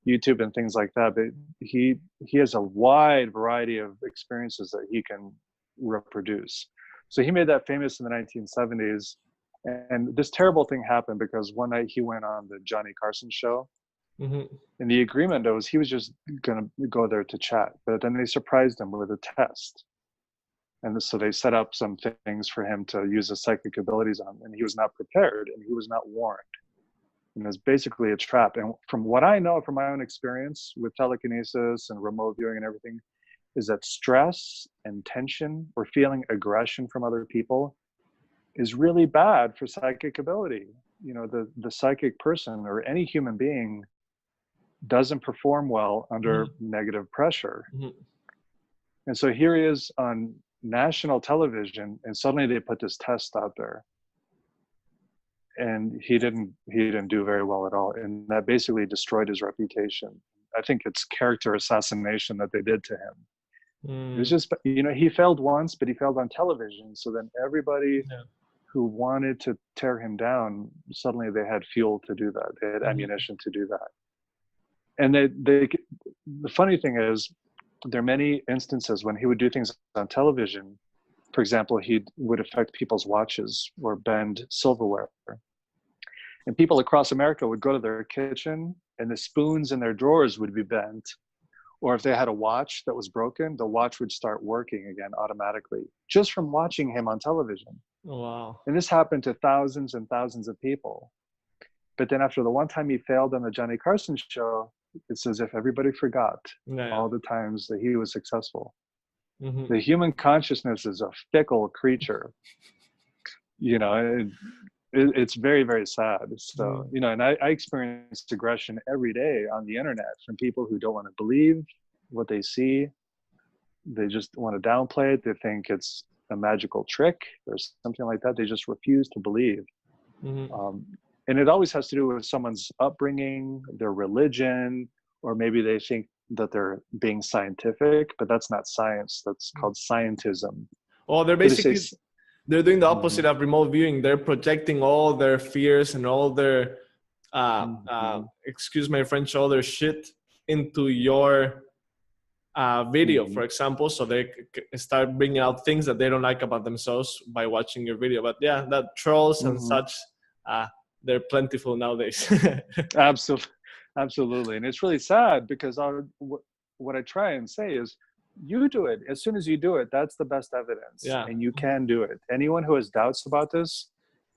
YouTube and things like that. But he has a wide variety of experiences that he can reproduce. So he made that famous in the 1970s. And this terrible thing happened because one night he went on the Johnny Carson show. And the agreement was he was just going to go there to chat. But then they surprised him with a test. And so they set up some things for him to use his psychic abilities on, and he was not prepared and he was not warned. And it was basically a trap. And from what I know from my own experience with telekinesis and remote viewing and everything, is that stress and tension or feeling aggression from other people is really bad for psychic ability. The psychic person or any human being doesn't perform well under negative pressure. And so here he is on national television, and suddenly they put this test out there, and he didn't do very well at all, and that basically destroyed his reputation. I think it's character assassination that they did to him. It was just, he failed once, but he failed on television, so then everybody who wanted to tear him down, suddenly they had fuel to do that. They had ammunition to do that. And the funny thing is, there are many instances when he would do things on television. For example, he would affect people's watches or bend silverware. And people across America would go to their kitchen and the spoons in their drawers would be bent. Or if they had a watch that was broken, the watch would start working again automatically, just from watching him on television. Wow. And this happened to thousands and thousands of people. But then after the one time he failed on the Johnny Carson show, it's as if everybody forgot all the times that he was successful. Mm-hmm. The human consciousness is a fickle creature. You know, it's very, very sad. So, you know, and I experience aggression every day on the internet from people who don't want to believe what they see. They just want to downplay it. They think it's a magical trick or something like that. They just refuse to believe. Mm-hmm. And it always has to do with someone's upbringing, their religion, or maybe they think that they're being scientific, but that's not science. That's called scientism. Well, they're doing the opposite of remote viewing. They're projecting all their fears and all their, excuse my French, all their shit into your video, for example. So they start bringing out things that they don't like about themselves by watching your video. But yeah, that trolls and such, they're plentiful nowadays. Absolutely. And it's really sad because what I try and say is, you do it. As soon as you do it, that's the best evidence. Yeah. And you can do it. Anyone who has doubts about this,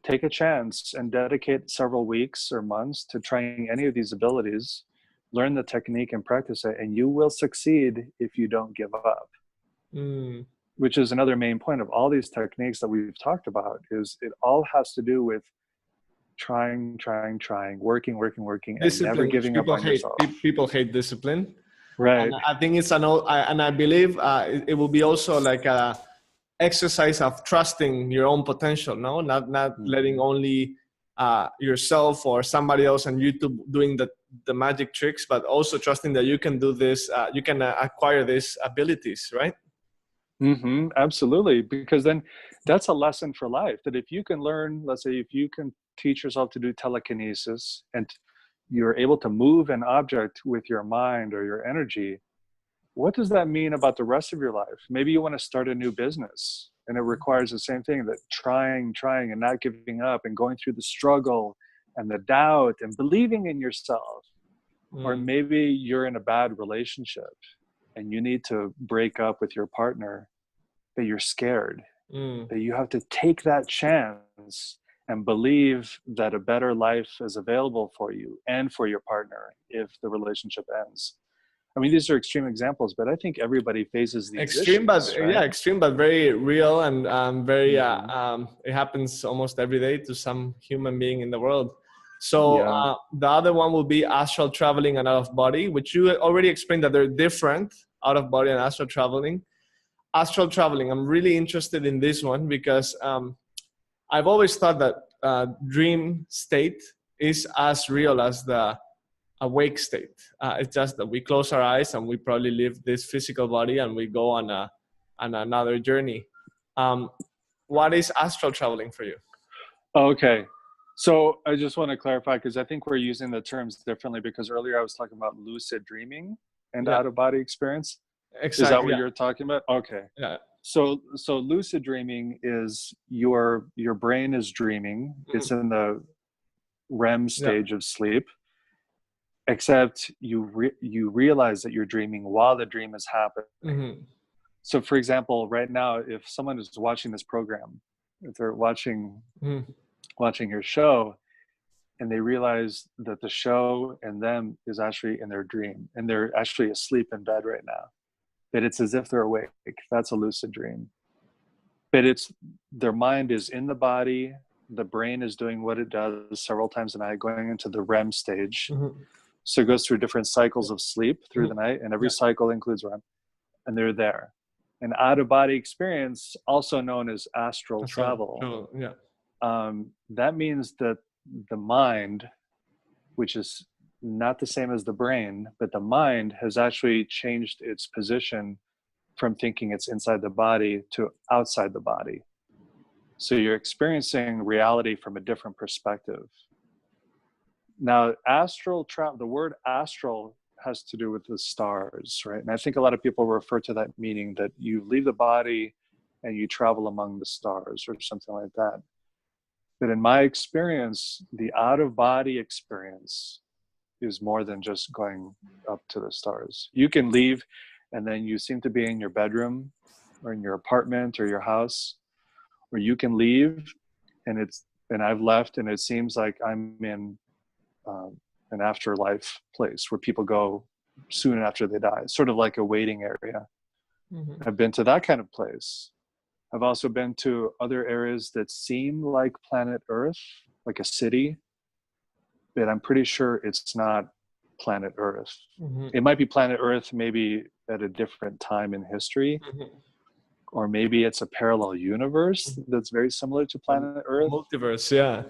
take a chance and dedicate several weeks or months to trying any of these abilities, learn the technique and practice it, and you will succeed if you don't give up. Which is another main point of all these techniques that we've talked about, is it all has to do with trying, working, and never giving up on yourself. People hate discipline. Right. And I think it's and I believe it will be also like a exercise of trusting your own potential, no? Not letting only yourself or somebody else on YouTube doing the magic tricks, but also trusting that you can do this, you can acquire these abilities, right? Absolutely. Because then that's a lesson for life, that if you can learn, let's say, if you can teach yourself to do telekinesis and you're able to move an object with your mind or your energy, what does that mean about the rest of your life? Maybe you want to start a new business and it requires the same thing, that trying and not giving up and going through the struggle and the doubt and believing in yourself. Or maybe you're in a bad relationship and you need to break up with your partner, but you're scared, that you have to take that chance and believe that a better life is available for you and for your partner if the relationship ends. I mean, these are extreme examples, but I think everybody faces these extreme, issues, right? Yeah, extreme, but very real and very. It happens almost every day to some human being in the world. So the other one will be astral traveling and out of body, which you already explained that they're different, out of body and astral traveling. Astral traveling, I'm really interested in this one because I've always thought that dream state is as real as the awake state. It's just that we close our eyes and we probably leave this physical body and we go on another journey. What is astral traveling for you? Okay. So I just want to clarify, because I think we're using the terms differently, because earlier I was talking about lucid dreaming and out of body experience. Exactly. Is that what you're talking about? Okay. Yeah. So lucid dreaming is your brain is dreaming. It's in the REM stage of sleep, except you realize that you're dreaming while the dream is happening. So for example, right now, if someone is watching this program, if they're watching your show and they realize that the show and them is actually in their dream and they're actually asleep in bed right now, that it's as if they're awake, that's a lucid dream. But their mind is in the body, the brain is doing what it does several times a night, going into the REM stage. So it goes through different cycles of sleep through the night, and every cycle includes REM, and they're there. An out-of-body experience, also known as astral travel, that means that the mind, which is not the same as the brain, but the mind has actually changed its position from thinking it's inside the body to outside the body. So you're experiencing reality from a different perspective. Now, astral travel, the word astral has to do with the stars, right? And I think a lot of people refer to that meaning that you leave the body and you travel among the stars or something like that. But in my experience, the out-of-body experience is more than just going up to the stars. You can leave and then you seem to be in your bedroom or in your apartment or your house, or you can leave and I've left and it seems like I'm in an afterlife place where people go soon after they die, sort of like a waiting area. Mm-hmm. I've been to that kind of place. I've also been to other areas that seem like planet Earth, like a city, but I'm pretty sure it's not planet Earth. Mm-hmm. It might be planet Earth maybe at a different time in history, Mm-hmm. or maybe it's a parallel universe that's very similar to planet Earth, Multiverse, yeah.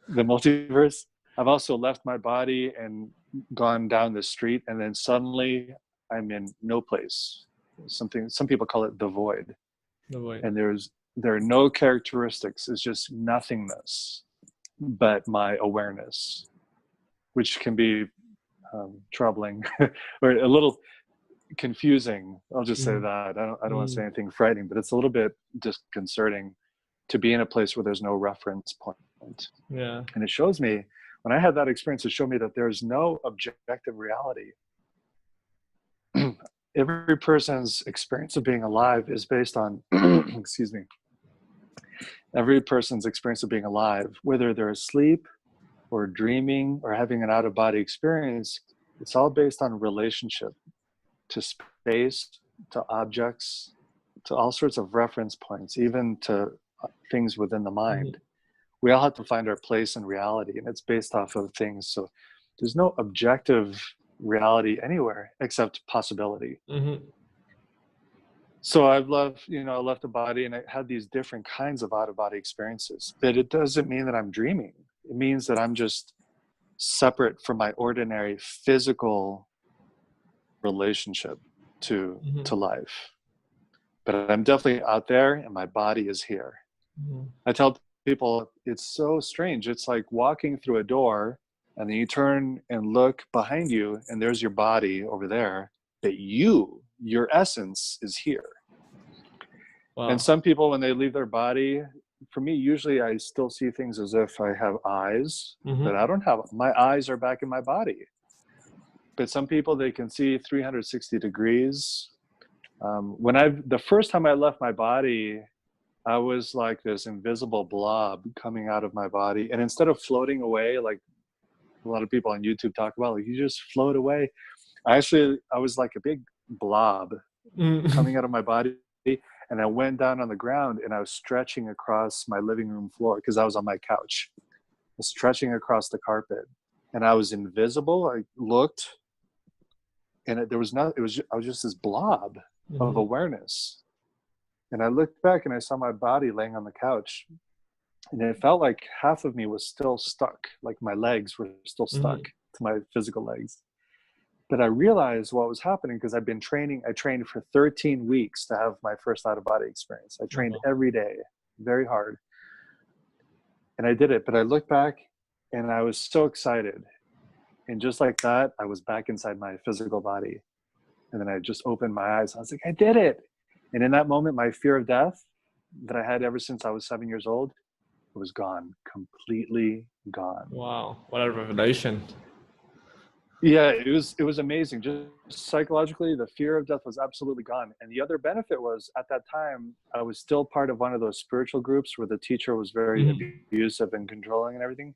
the multiverse. I've also left my body and gone down the street, and then suddenly I'm in no place. Some people call it the void. No way. And there are no characteristics. It's just nothingness but my awareness, which can be troubling or a little confusing. I'll just say that. I don't want to say anything frightening, but it's a little bit disconcerting to be in a place where there's no reference point. Yeah. And it shows me, when I had that experience, it showed me that there's no objective reality. Every person's experience of being alive is based on, excuse me, every person's experience of being alive, whether they're asleep or dreaming or having an out-of-body experience, it's all based on relationship to space, to objects, to all sorts of reference points, even to things within the mind. Mm-hmm. We all have to find our place in reality, and it's based off of things. So there's no objective reality anywhere except possibility. Mm-hmm. So I left the body, and I had these different kinds of out-of-body experiences. But it doesn't mean that I'm dreaming. It means that I'm just separate from my ordinary physical relationship to life. But I'm definitely out there, and my body is here. Mm-hmm. I tell people it's so strange. It's like walking through a door, and then you turn and look behind you, and there's your body over there. But your essence is here. Wow. And some people, when they leave their body, for me, usually I still see things as if I have eyes, but I don't have, my eyes are back in my body. But some people, they can see 360 degrees. The first time I left my body, I was like this invisible blob coming out of my body. And instead of floating away, like a lot of people on YouTube talk about, like you just float away. I was like a big blob coming out of my body. And I went down on the ground and I was stretching across my living room floor because I was on my couch. I was stretching across the carpet and I was invisible. I looked and I was just this blob of awareness. And I looked back and I saw my body laying on the couch. And it felt like half of me was still stuck, like my legs were still stuck to my physical legs. But I realized what was happening because I've been training. I trained for 13 weeks to have my first out-of-body experience. I trained every day, very hard. And I did it. But I looked back and I was so excited. And just like that, I was back inside my physical body. And then I just opened my eyes. I was like, I did it. And in that moment, my fear of death that I had ever since I was 7 years old was gone, completely gone. Wow, what a revelation. Yeah, it was amazing. Just psychologically, the fear of death was absolutely gone. And the other benefit was, at that time, I was still part of one of those spiritual groups where the teacher was very abusive and controlling and everything.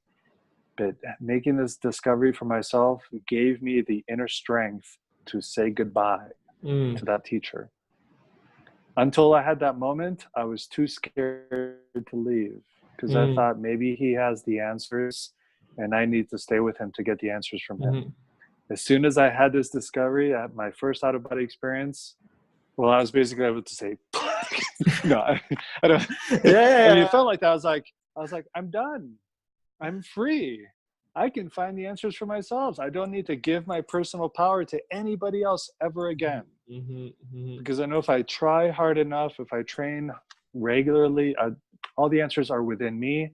But making this discovery for myself gave me the inner strength to say goodbye to that teacher. Until I had that moment, I was too scared to leave because I thought maybe he has the answers and I need to stay with him to get the answers from him. As soon as I had this discovery at my first out-of-body experience, well, I was basically able to say, no, I don't. Yeah. I mean, it felt like that. I was like, I'm done. I'm free. I can find the answers for myself. I don't need to give my personal power to anybody else ever again. Because I know if I try hard enough, if I train regularly, all the answers are within me.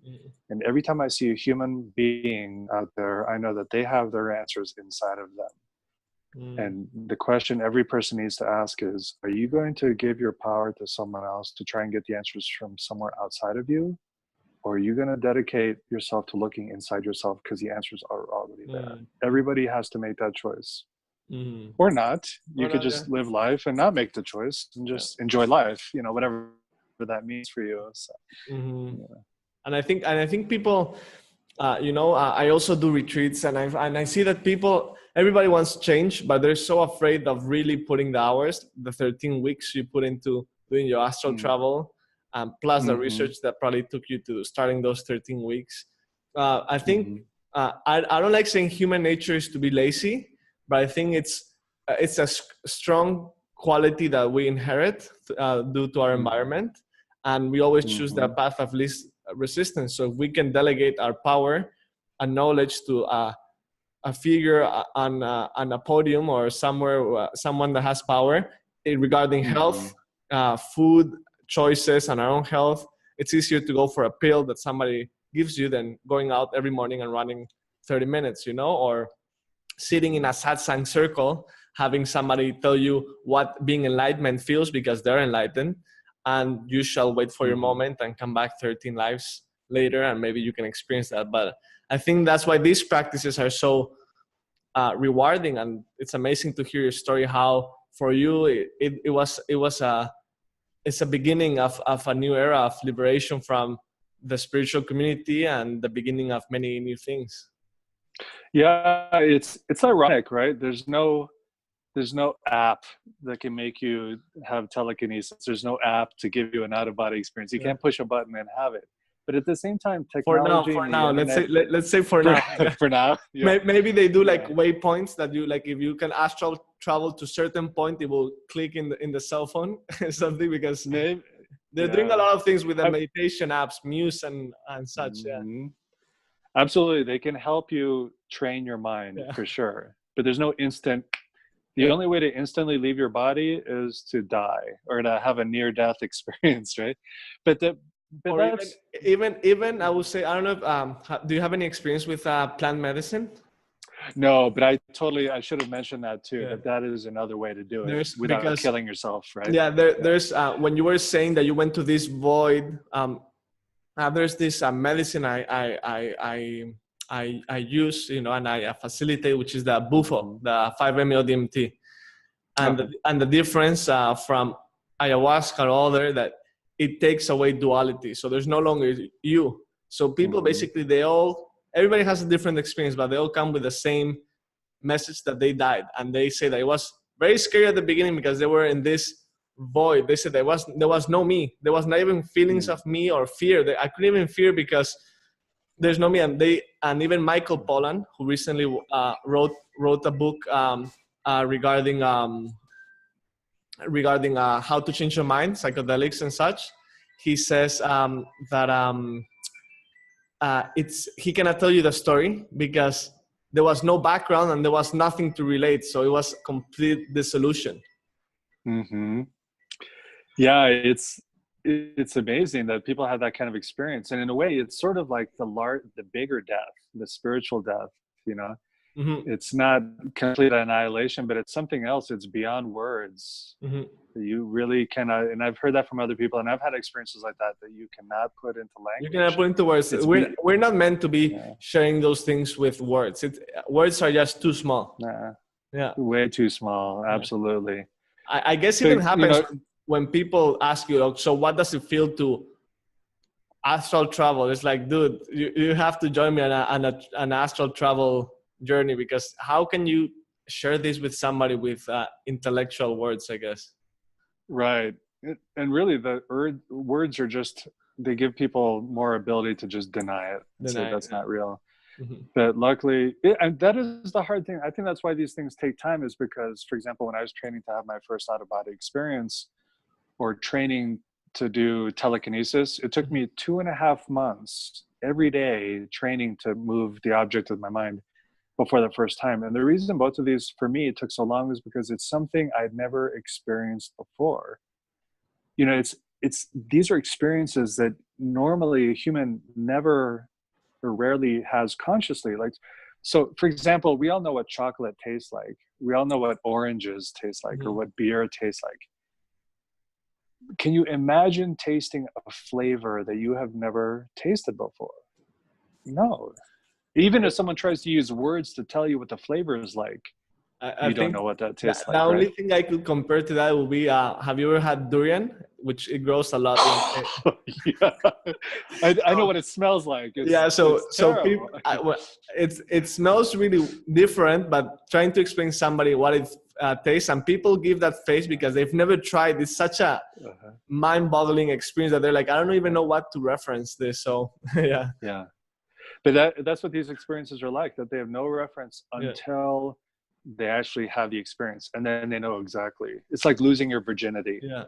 And every time I see a human being out there, I know that they have their answers inside of them. And the question every person needs to ask is, are you going to give your power to someone else to try and get the answers from somewhere outside of you? or are you going to dedicate yourself to looking inside yourself, because the answers are already there. Mm. Everybody has to make that choice. Mm. Or not. You Or could not, yeah. just live life and not make the choice and Yeah. just enjoy life, whatever that means for you. So, Mm-hmm. yeah. And I think people, I also do retreats, and I see that everybody wants change, but they're so afraid of really putting the hours, the 13 weeks you put into doing your astral travel, plus the Mm-hmm. research that probably took you to starting those 13 weeks. I think Mm-hmm. I don't like saying human nature is to be lazy, but I think it's a strong quality that we inherit due to our environment, and we always choose the Mm-hmm. path of least resistance. So if we can delegate our power and knowledge to a figure on a podium or somewhere, someone that has power regarding Mm-hmm. health, food choices, and our own health, it's easier to go for a pill that somebody gives you than going out every morning and running 30 minutes, or sitting in a satsang circle, having somebody tell you what being enlightenment feels because they're enlightened, and you shall wait for your Mm-hmm. moment and come back 13 lives later, and maybe you can experience that. But I think that's why these practices are so rewarding, and it's amazing to hear your story. How for you it's a beginning of a new era of liberation from the spiritual community and the beginning of many new things. Yeah, it's ironic, right? There's no app that can make you have telekinesis. There's no app to give you an out-of-body experience. You Yeah. can't push a button and have it. But at the same time, For technology and the now, let's internet, say for now. for now, yeah, Maybe they do like yeah, waypoints that you like. If you can astral travel to certain point, it will click in the cell phone something, because maybe, they're doing a yeah. lot of things with the meditation apps, Muse and such. Yeah, Mhm. Absolutely, they can help you train your mind yeah. for sure. But there's no instant. The only way to instantly leave your body is to die or to have a near-death experience, right? But the, but Or that's even I would say, I don't know. Do you have any experience with plant medicine? no. But I should have mentioned that too. Yeah. That is another way to do it There's without because killing yourself, right? yeah, Yeah. there's when you were saying that you went to this void. There's this medicine I use, and I facilitate, which is the bufo, Mm-hmm. the 5-MeO DMT, and Okay. the difference from ayahuasca or other, that it takes away duality. So there's no longer you. So people Mm-hmm. basically everybody has a different experience, but they all come with the same message that they died, and they say that it was very scary at the beginning because they were in this void. They said there was no me. There was not even feelings of me or fear. I couldn't even fear because there's no me. And even Michael Pollan, who recently wrote a book regarding how to change your mind, psychedelics and such. He says that he cannot tell you the story because there was no background and there was nothing to relate. So it was complete dissolution. Mm-hmm. Yeah, it's amazing that people have that kind of experience, and in a way, it's sort of like the bigger death, the spiritual death. You know, Mm-hmm. it's not complete annihilation, but it's something else. It's beyond words. Mm-hmm. You really cannot, and I've heard that from other people, and I've had experiences like that you cannot put into You cannot language. put into words. It's We're not meant to be yeah, sharing those things with words. Words are just too small. nah, Yeah. way too small. Yeah. Absolutely. I guess But even happens when people ask you, so what does it feel to astral travel? It's like, dude, you have to join me on an astral travel journey, because how can you share this with somebody with intellectual words, I guess? right. And really, the words are just, they give people more ability to just deny it and say Deny it. that's not real. Mm-hmm. But luckily, and that is the hard thing. I think that's why these things take time, is because, for example, when I was training to have my first out of body experience, or training to do telekinesis, it took me 2.5 months every day training to move the object of my mind before the first time. And the reason both of these for me it took so long is because it's something I'd never experienced before. It's these are experiences that normally a human never or rarely has consciously. Like, so for example, we all know what chocolate tastes like. We all know what oranges taste like, or Mm-hmm. what beer tastes like. can you imagine tasting a flavor that you have never tasted before? No. Even if someone tries to use words to tell you what the flavor is like, I you don't think know what that the, tastes the like, only right? thing I could compare to that would be, have you ever had durian, which it grows a lot in? Yeah. I know So, what it smells like. yeah, It's so people, terrible. it smells really different, but trying to explain somebody what it tastes, and people give that face because they've never tried. It's such a Uh-huh. mind-boggling experience that they're like, I don't even know what to reference this. So yeah, Yeah. But that's what these experiences are like, that they have no reference yeah, until they actually have the experience, and then they know exactly. It's like losing your virginity. yeah,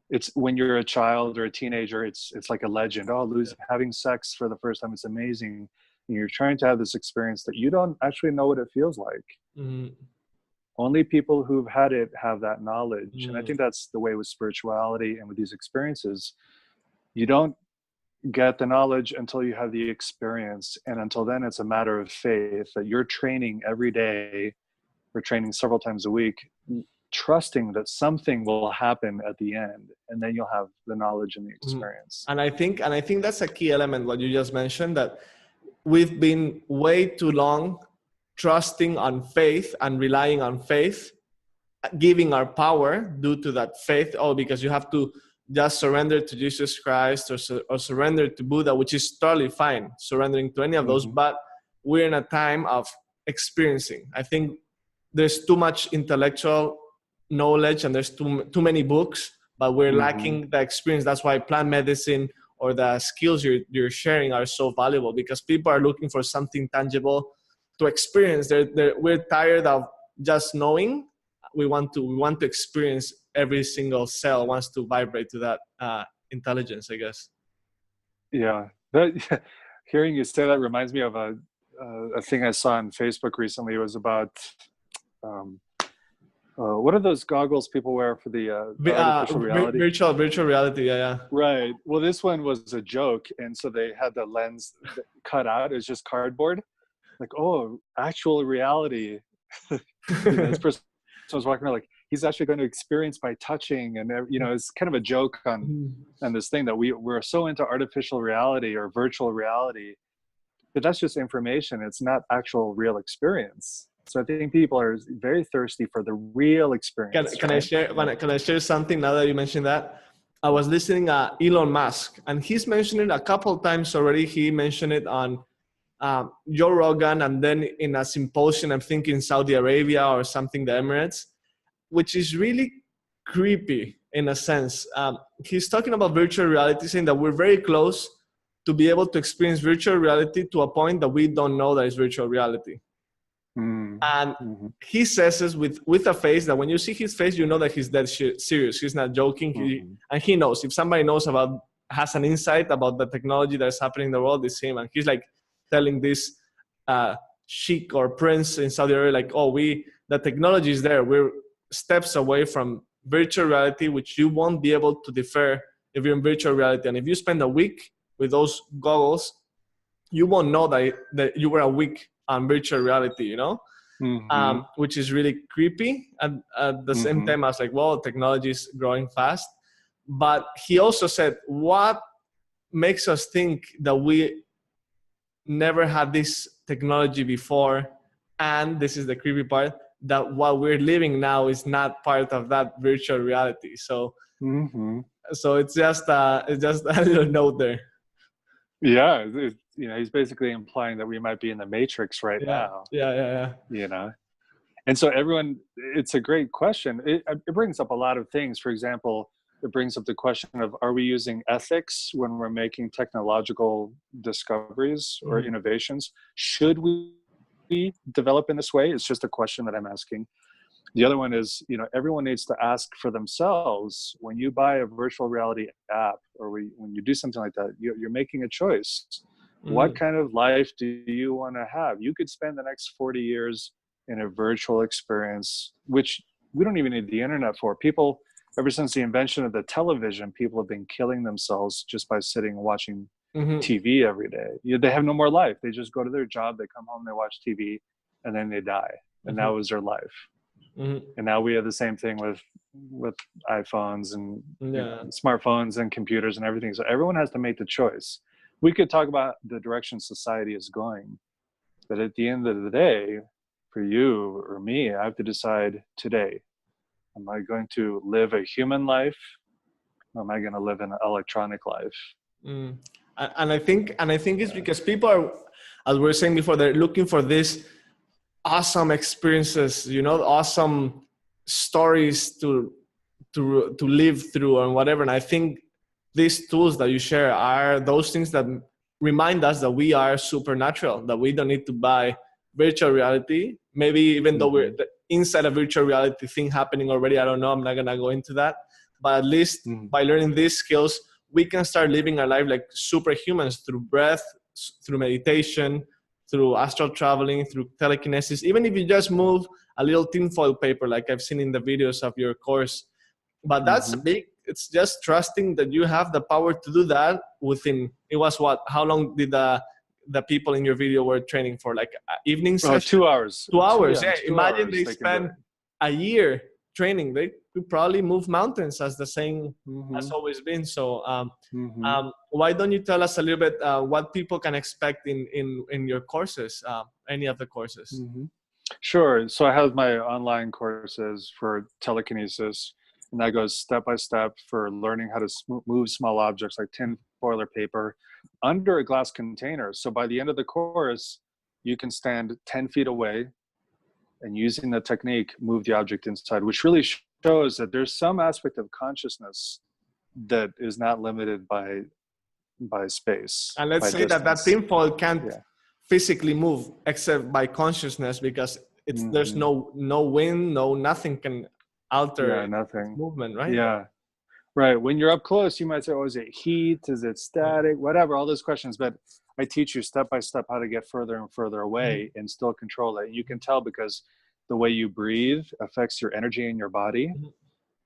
It's when you're a child or a teenager, it's like a legend. Oh, yeah. having sex for the first time, it's amazing. And you're trying to have this experience that you don't actually know what it feels like. Mm, Only people who've had it have that knowledge. And I mm, think that's the way with spirituality and with these experiences. You don't get the knowledge until you have the experience. And until then, it's a matter of faith that you're training every day, or training several times a week, trusting that something will happen at the end, and then you'll have the knowledge and the mm. experience. And I think that's a key element, what you just mentioned, that we've been way too long trusting on faith and relying on faith, giving our power due to that faith. Oh, because you have to just surrender to Jesus Christ, or surrender to Buddha, which is totally fine, surrendering to any of those. Mm-hmm. But we're in a time of experiencing. I think there's too much intellectual knowledge, and there's too many books, but we're Mm-hmm. lacking the experience. That's why plant medicine or the skills you're sharing are so valuable, because people are looking for something tangible to experience. We're tired of just knowing. We want to experience. Every single cell wants to vibrate to that intelligence, I guess. Yeah, that hearing you say that reminds me of a thing I saw on Facebook recently. It was about um, what are those goggles people wear for the artificial reality? Virtual reality. Yeah, yeah. Right. Well, this one was a joke, and so they had the lens cut out. It was just cardboard. Like, oh, actual reality. This person was walking around like he's actually going to experience by touching, and it's kind of a joke on this thing that we're so into artificial reality or virtual reality, but that's just information. It's not actual real experience. So I think people are very thirsty for the real Can, experience, can I right? share? Can I share something now that you mentioned that? I was listening Elon Musk, and he's mentioned it a couple of times already. He mentioned it on Joe Rogan, and then in a symposium, I'm thinking Saudi Arabia or something, the Emirates, which is really creepy in a sense. He's talking about virtual reality, saying that we're very close to be able to experience virtual reality to a point that we don't know that it's virtual reality. And Mm-hmm. he says this with a face that when you see his face, you know that he's dead serious. He's not joking. Mm-hmm. And he knows, if somebody has an insight about the technology that's happening in the world, it's him. And he's like telling this sheikh or prince in Saudi Arabia, like, oh, the technology is there. We're steps away from virtual reality, which you won't be able to defer if you're in virtual reality. And if you spend a week with those goggles, you won't know that you were a week on virtual reality, Mm-hmm. which is really creepy. And at the same Mm-hmm. time, I was like, well, technology is growing fast. But he also said, what makes us think that we never had this technology before? And this is the creepy part, that what we're living now is not part of that virtual reality. So Mm-hmm. it's just a little note there. Yeah, he's basically implying that we might be in the Matrix right Yeah, now. yeah, yeah, yeah. And so it's a great question. It brings up a lot of things. For example, it brings up the question of, are we using ethics when we're making technological discoveries or innovations? Should we develop in this way? It's just a question that I'm asking. The other one is, everyone needs to ask for themselves, when you buy a virtual reality app, or when you do something like that, you're making a choice. What kind of life do you want to have? You could spend the next 40 years in a virtual experience, which we don't even need the internet for. People, ever since the invention of the television, people have been killing themselves just by sitting and watching TV every day. They have no more life. They just go to their job, they come home, they watch TV, and then they die. And that was their life. And now we have the same thing with iPhones and smartphones and computers and everything. So everyone has to make the choice. We could talk about the direction society is going, but at the end of the day, for you or me, I have to decide today, am I going to live a human life, or am I going to live an electronic life? And I think it's because people are, as we were saying before, they're looking for this awesome experiences, awesome stories to live through and whatever. And I think these tools that you share are those things that remind us that we are supernatural, that we don't need to buy virtual reality. Maybe even though we're inside a virtual reality thing happening already, I don't know, I'm not gonna go into that. But at least by learning these skills, we can start living our life like superhumans through breath, through meditation, through astral traveling, through telekinesis. Even if you just move a little tinfoil paper, like I've seen in the videos of your course. But that's big. It's just trusting that you have the power to do that within, it was what, how long did the people in your video were training for? Like evening session? 2 hours. 2 hours, Yeah. Imagine they spend a year training. They could probably move mountains, as the saying has always been. So why don't you tell us a little bit what people can expect in your courses, any of the courses? Sure. So I have my online courses for telekinesis, and that goes step by step for learning how to move small objects like tin foil or paper under a glass container. So by the end of the course, you can stand 10 feet away and using the technique, move the object inside, which really shows that there's some aspect of consciousness that is not limited by space. And let's say that tinfoil can't physically move except by consciousness, because it's there's no wind, nothing can alter movement, right? Yeah, right. When you're up close, you might say, oh, is it heat? Is it static? Whatever, all those questions. But I teach you step by step how to get further and further away and still control it. You can tell because the way you breathe affects your energy in your body.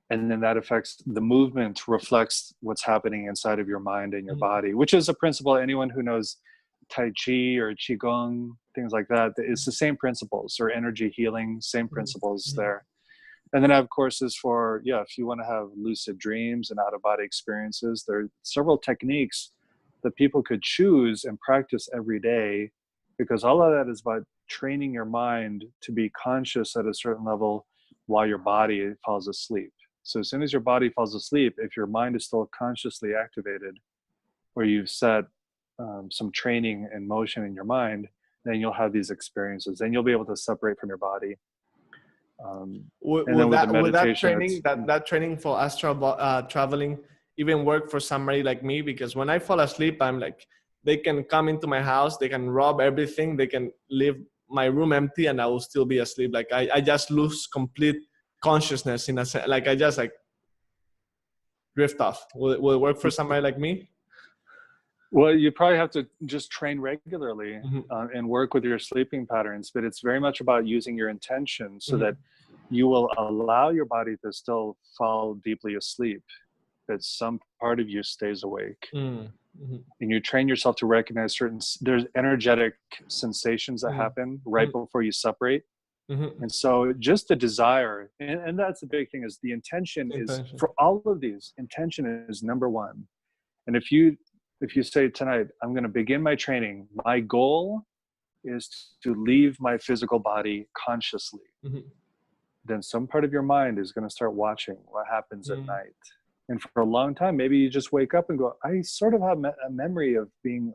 And then that affects the movement, reflects what's happening inside of your mind and your body, which is a principle. Anyone who knows Tai Chi or Qigong, things like that, it's the same principles, or energy healing, same principles there. And then I have courses for, if you want to have lucid dreams and out-of-body experiences, there are several techniques that people could choose and practice every day, because all of that is about training your mind to be conscious at a certain level while your body falls asleep. So as soon as your body falls asleep, if your mind is still consciously activated, or you've set some training and motion in your mind, then you'll have these experiences. Then you'll be able to separate from your body. Would that training for astral traveling even work for somebody like me? Because when I fall asleep, I'm like, they can come into my house, they can rob everything, they can leave my room empty, and I will still be asleep. Like I just lose complete consciousness in a sense. Like I just like drift off. Will it work for somebody like me? Well, you probably have to just train regularly and work with your sleeping patterns, but it's very much about using your intention so that you will allow your body to still fall deeply asleep, but some part of you stays awake. And you train yourself to recognize there's energetic sensations that happen right before you separate. And so just the desire, and that's the big thing, is the intention is, for all of these, intention is number one. And if you say tonight, I'm going to begin my training, my goal is to leave my physical body consciously, then some part of your mind is going to start watching what happens at night. And for a long time, maybe you just wake up and go, I sort of have a memory of being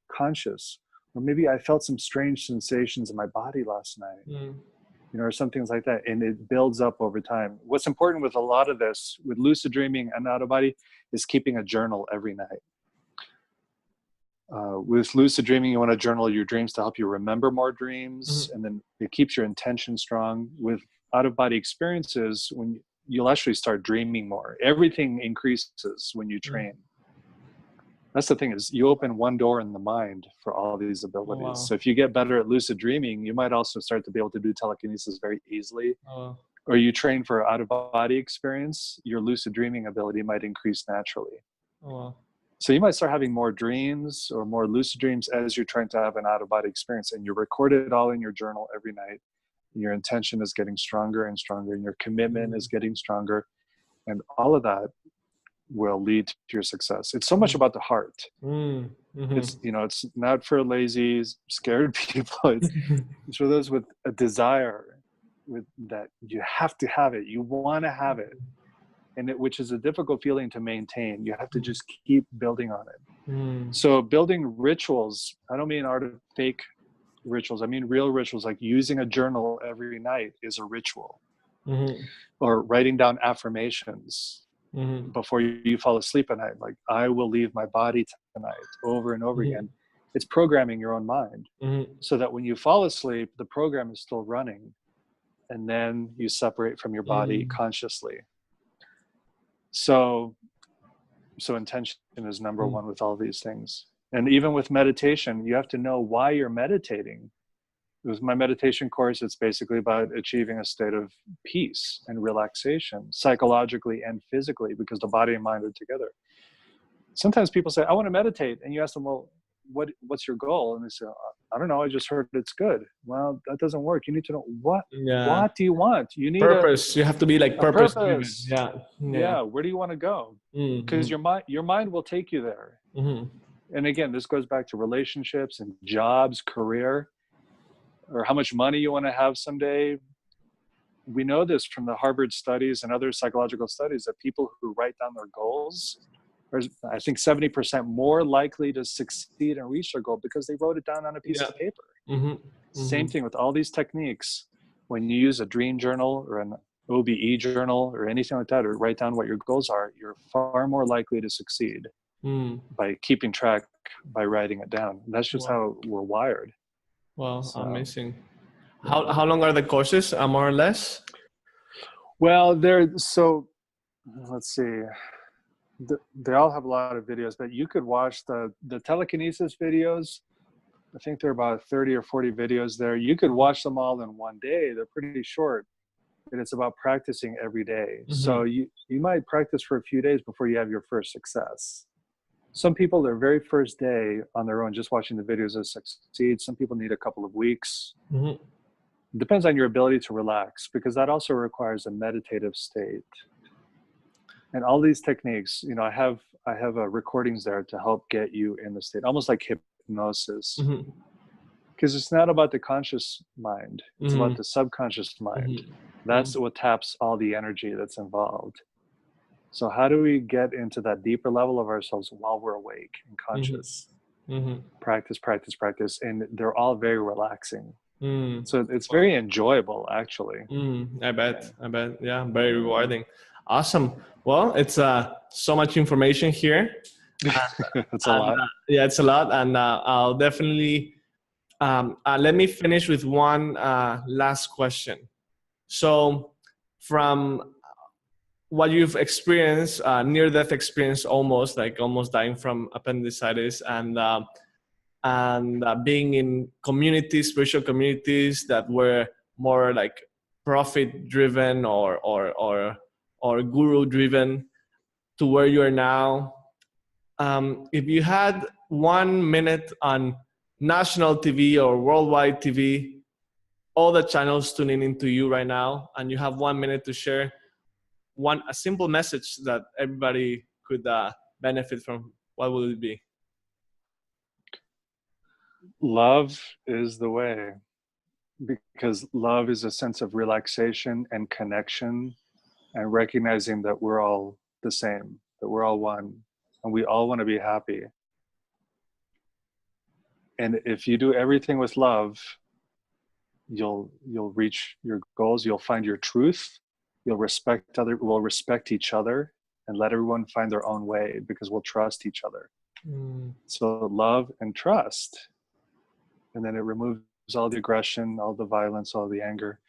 conscious, or maybe I felt some strange sensations in my body last night, or some things like that. And it builds up over time. What's important with a lot of this, with lucid dreaming and out of body, is keeping a journal every night. With lucid dreaming, you want to journal your dreams to help you remember more dreams, and then it keeps your intention strong. With out-of-body experiences, when you'll actually start dreaming more. Everything increases when you train. That's the thing, is you open one door in the mind for all these abilities. Wow. So if you get better at lucid dreaming, you might also start to be able to do telekinesis very easily. Or you train for out-of-body experience, your lucid dreaming ability might increase naturally. So you might start having more dreams or more lucid dreams as you're trying to have an out-of-body experience, and you record it all in your journal every night. your intention is getting stronger and stronger, and your commitment is getting stronger, and all of that will lead to your success. It's so much about the heart. It's, you know, it's not for lazy, scared people. It's for those with a desire, with that you have to have it, you want to have it, and which is a difficult feeling to maintain. You have to just keep building on it. So building rituals, I don't mean fake rituals, I mean real rituals, like using a journal every night is a ritual. Or writing down affirmations before you fall asleep at night, like, I will leave my body tonight, over and over again. It's programming your own mind, so that when you fall asleep, the program is still running, and then you separate from your body consciously. So intention is number one with all these things. And even with meditation, you have to know why you're meditating. With my meditation course, it's basically about achieving a state of peace and relaxation, psychologically and physically, because the body and mind are together. Sometimes people say, I want to meditate. And you ask them, well, what's your goal? And they say, I don't know, I just heard it's good. Well, that doesn't work. You need to know what do you want? You need purpose. You have to be like purpose driven. Yeah. Where do you want to go? Because your mind will take you there. And again, this goes back to relationships and jobs, career, or how much money you want to have someday. We know this from the Harvard studies and other psychological studies, that people who write down their goals are, I think, 70% more likely to succeed and reach their goal because they wrote it down on a piece of paper. Same thing with all these techniques. When you use a dream journal or an OBE journal or anything like that, or write down what your goals are, you're far more likely to succeed by keeping track, by writing it down. That's just how we're wired. Wow, so amazing. How long are the courses, more or less? Well, let's see. They all have a lot of videos, but you could watch the telekinesis videos. I think there are about 30 or 40 videos there. You could watch them all in one day. They're pretty short, and it's about practicing every day. So you might practice for a few days before you have your first success. Some people, their very first day on their own, just watching the videos, will succeed. Some people need a couple of weeks. Depends on your ability to relax, because that also requires a meditative state. And all these techniques, you know, I have recordings there to help get you in the state, almost like hypnosis. Because it's not about the conscious mind. It's about the subconscious mind. That's what taps all the energy that's involved. So how do we get into that deeper level of ourselves while we're awake and conscious? Practice, practice, practice. And they're all very relaxing. So it's very enjoyable, actually. I bet. Yeah, very rewarding. Awesome. Well, it's so much information here. It's a lot. Yeah, it's a lot. And I'll definitely, let me finish with one last question. So from what you've experienced, near-death experience, almost dying from appendicitis, and being in communities, spiritual communities that were more like profit-driven or guru-driven, to where you are now. If you had 1 minute on national TV or worldwide TV, all the channels tuning into you right now, and you have 1 minute to share a simple message that everybody could benefit from, what would it be? Love is the way, because love is a sense of relaxation and connection, and recognizing that we're all the same, that we're all one, and we all want to be happy. And if you do everything with love, you'll reach your goals. You'll find your truth. We'll respect each other, and let everyone find their own way, because we'll trust each other. So love and trust. And then it removes all the aggression, all the violence, all the anger.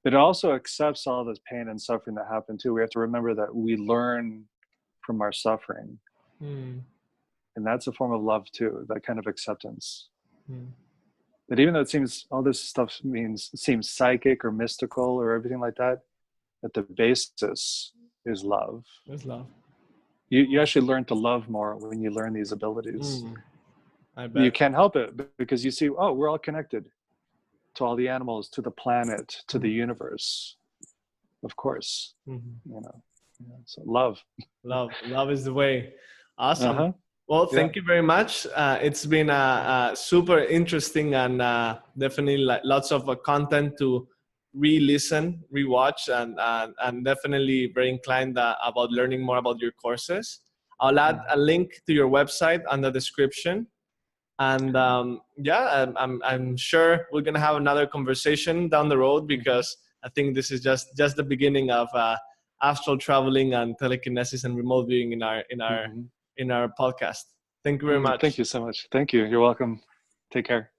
But it also accepts all this pain and suffering that happened too. We have to remember that we learn from our suffering. And that's a form of love too, that kind of acceptance. But even though it seems all this stuff seems psychic or mystical or everything like that, at the basis is love. It's love. You actually learn to love more when you learn these abilities. I bet. You can't help it, because you see, oh, we're all connected. to all the animals, to the planet, to the universe, of course. Mm-hmm. You know, yeah, so love. Love is the way. Awesome. Uh-huh. Well, Yeah. thank you very much. It's been super interesting and definitely lots of content to re-listen, re-watch, and definitely very inclined about learning more about your courses. I'll add a link to your website on the description. And I'm sure we're gonna have another conversation down the road, because I think this is just the beginning of astral traveling and telekinesis and remote viewing in our podcast. Thank you very much. Thank you so much. Thank you. You're welcome. Take care.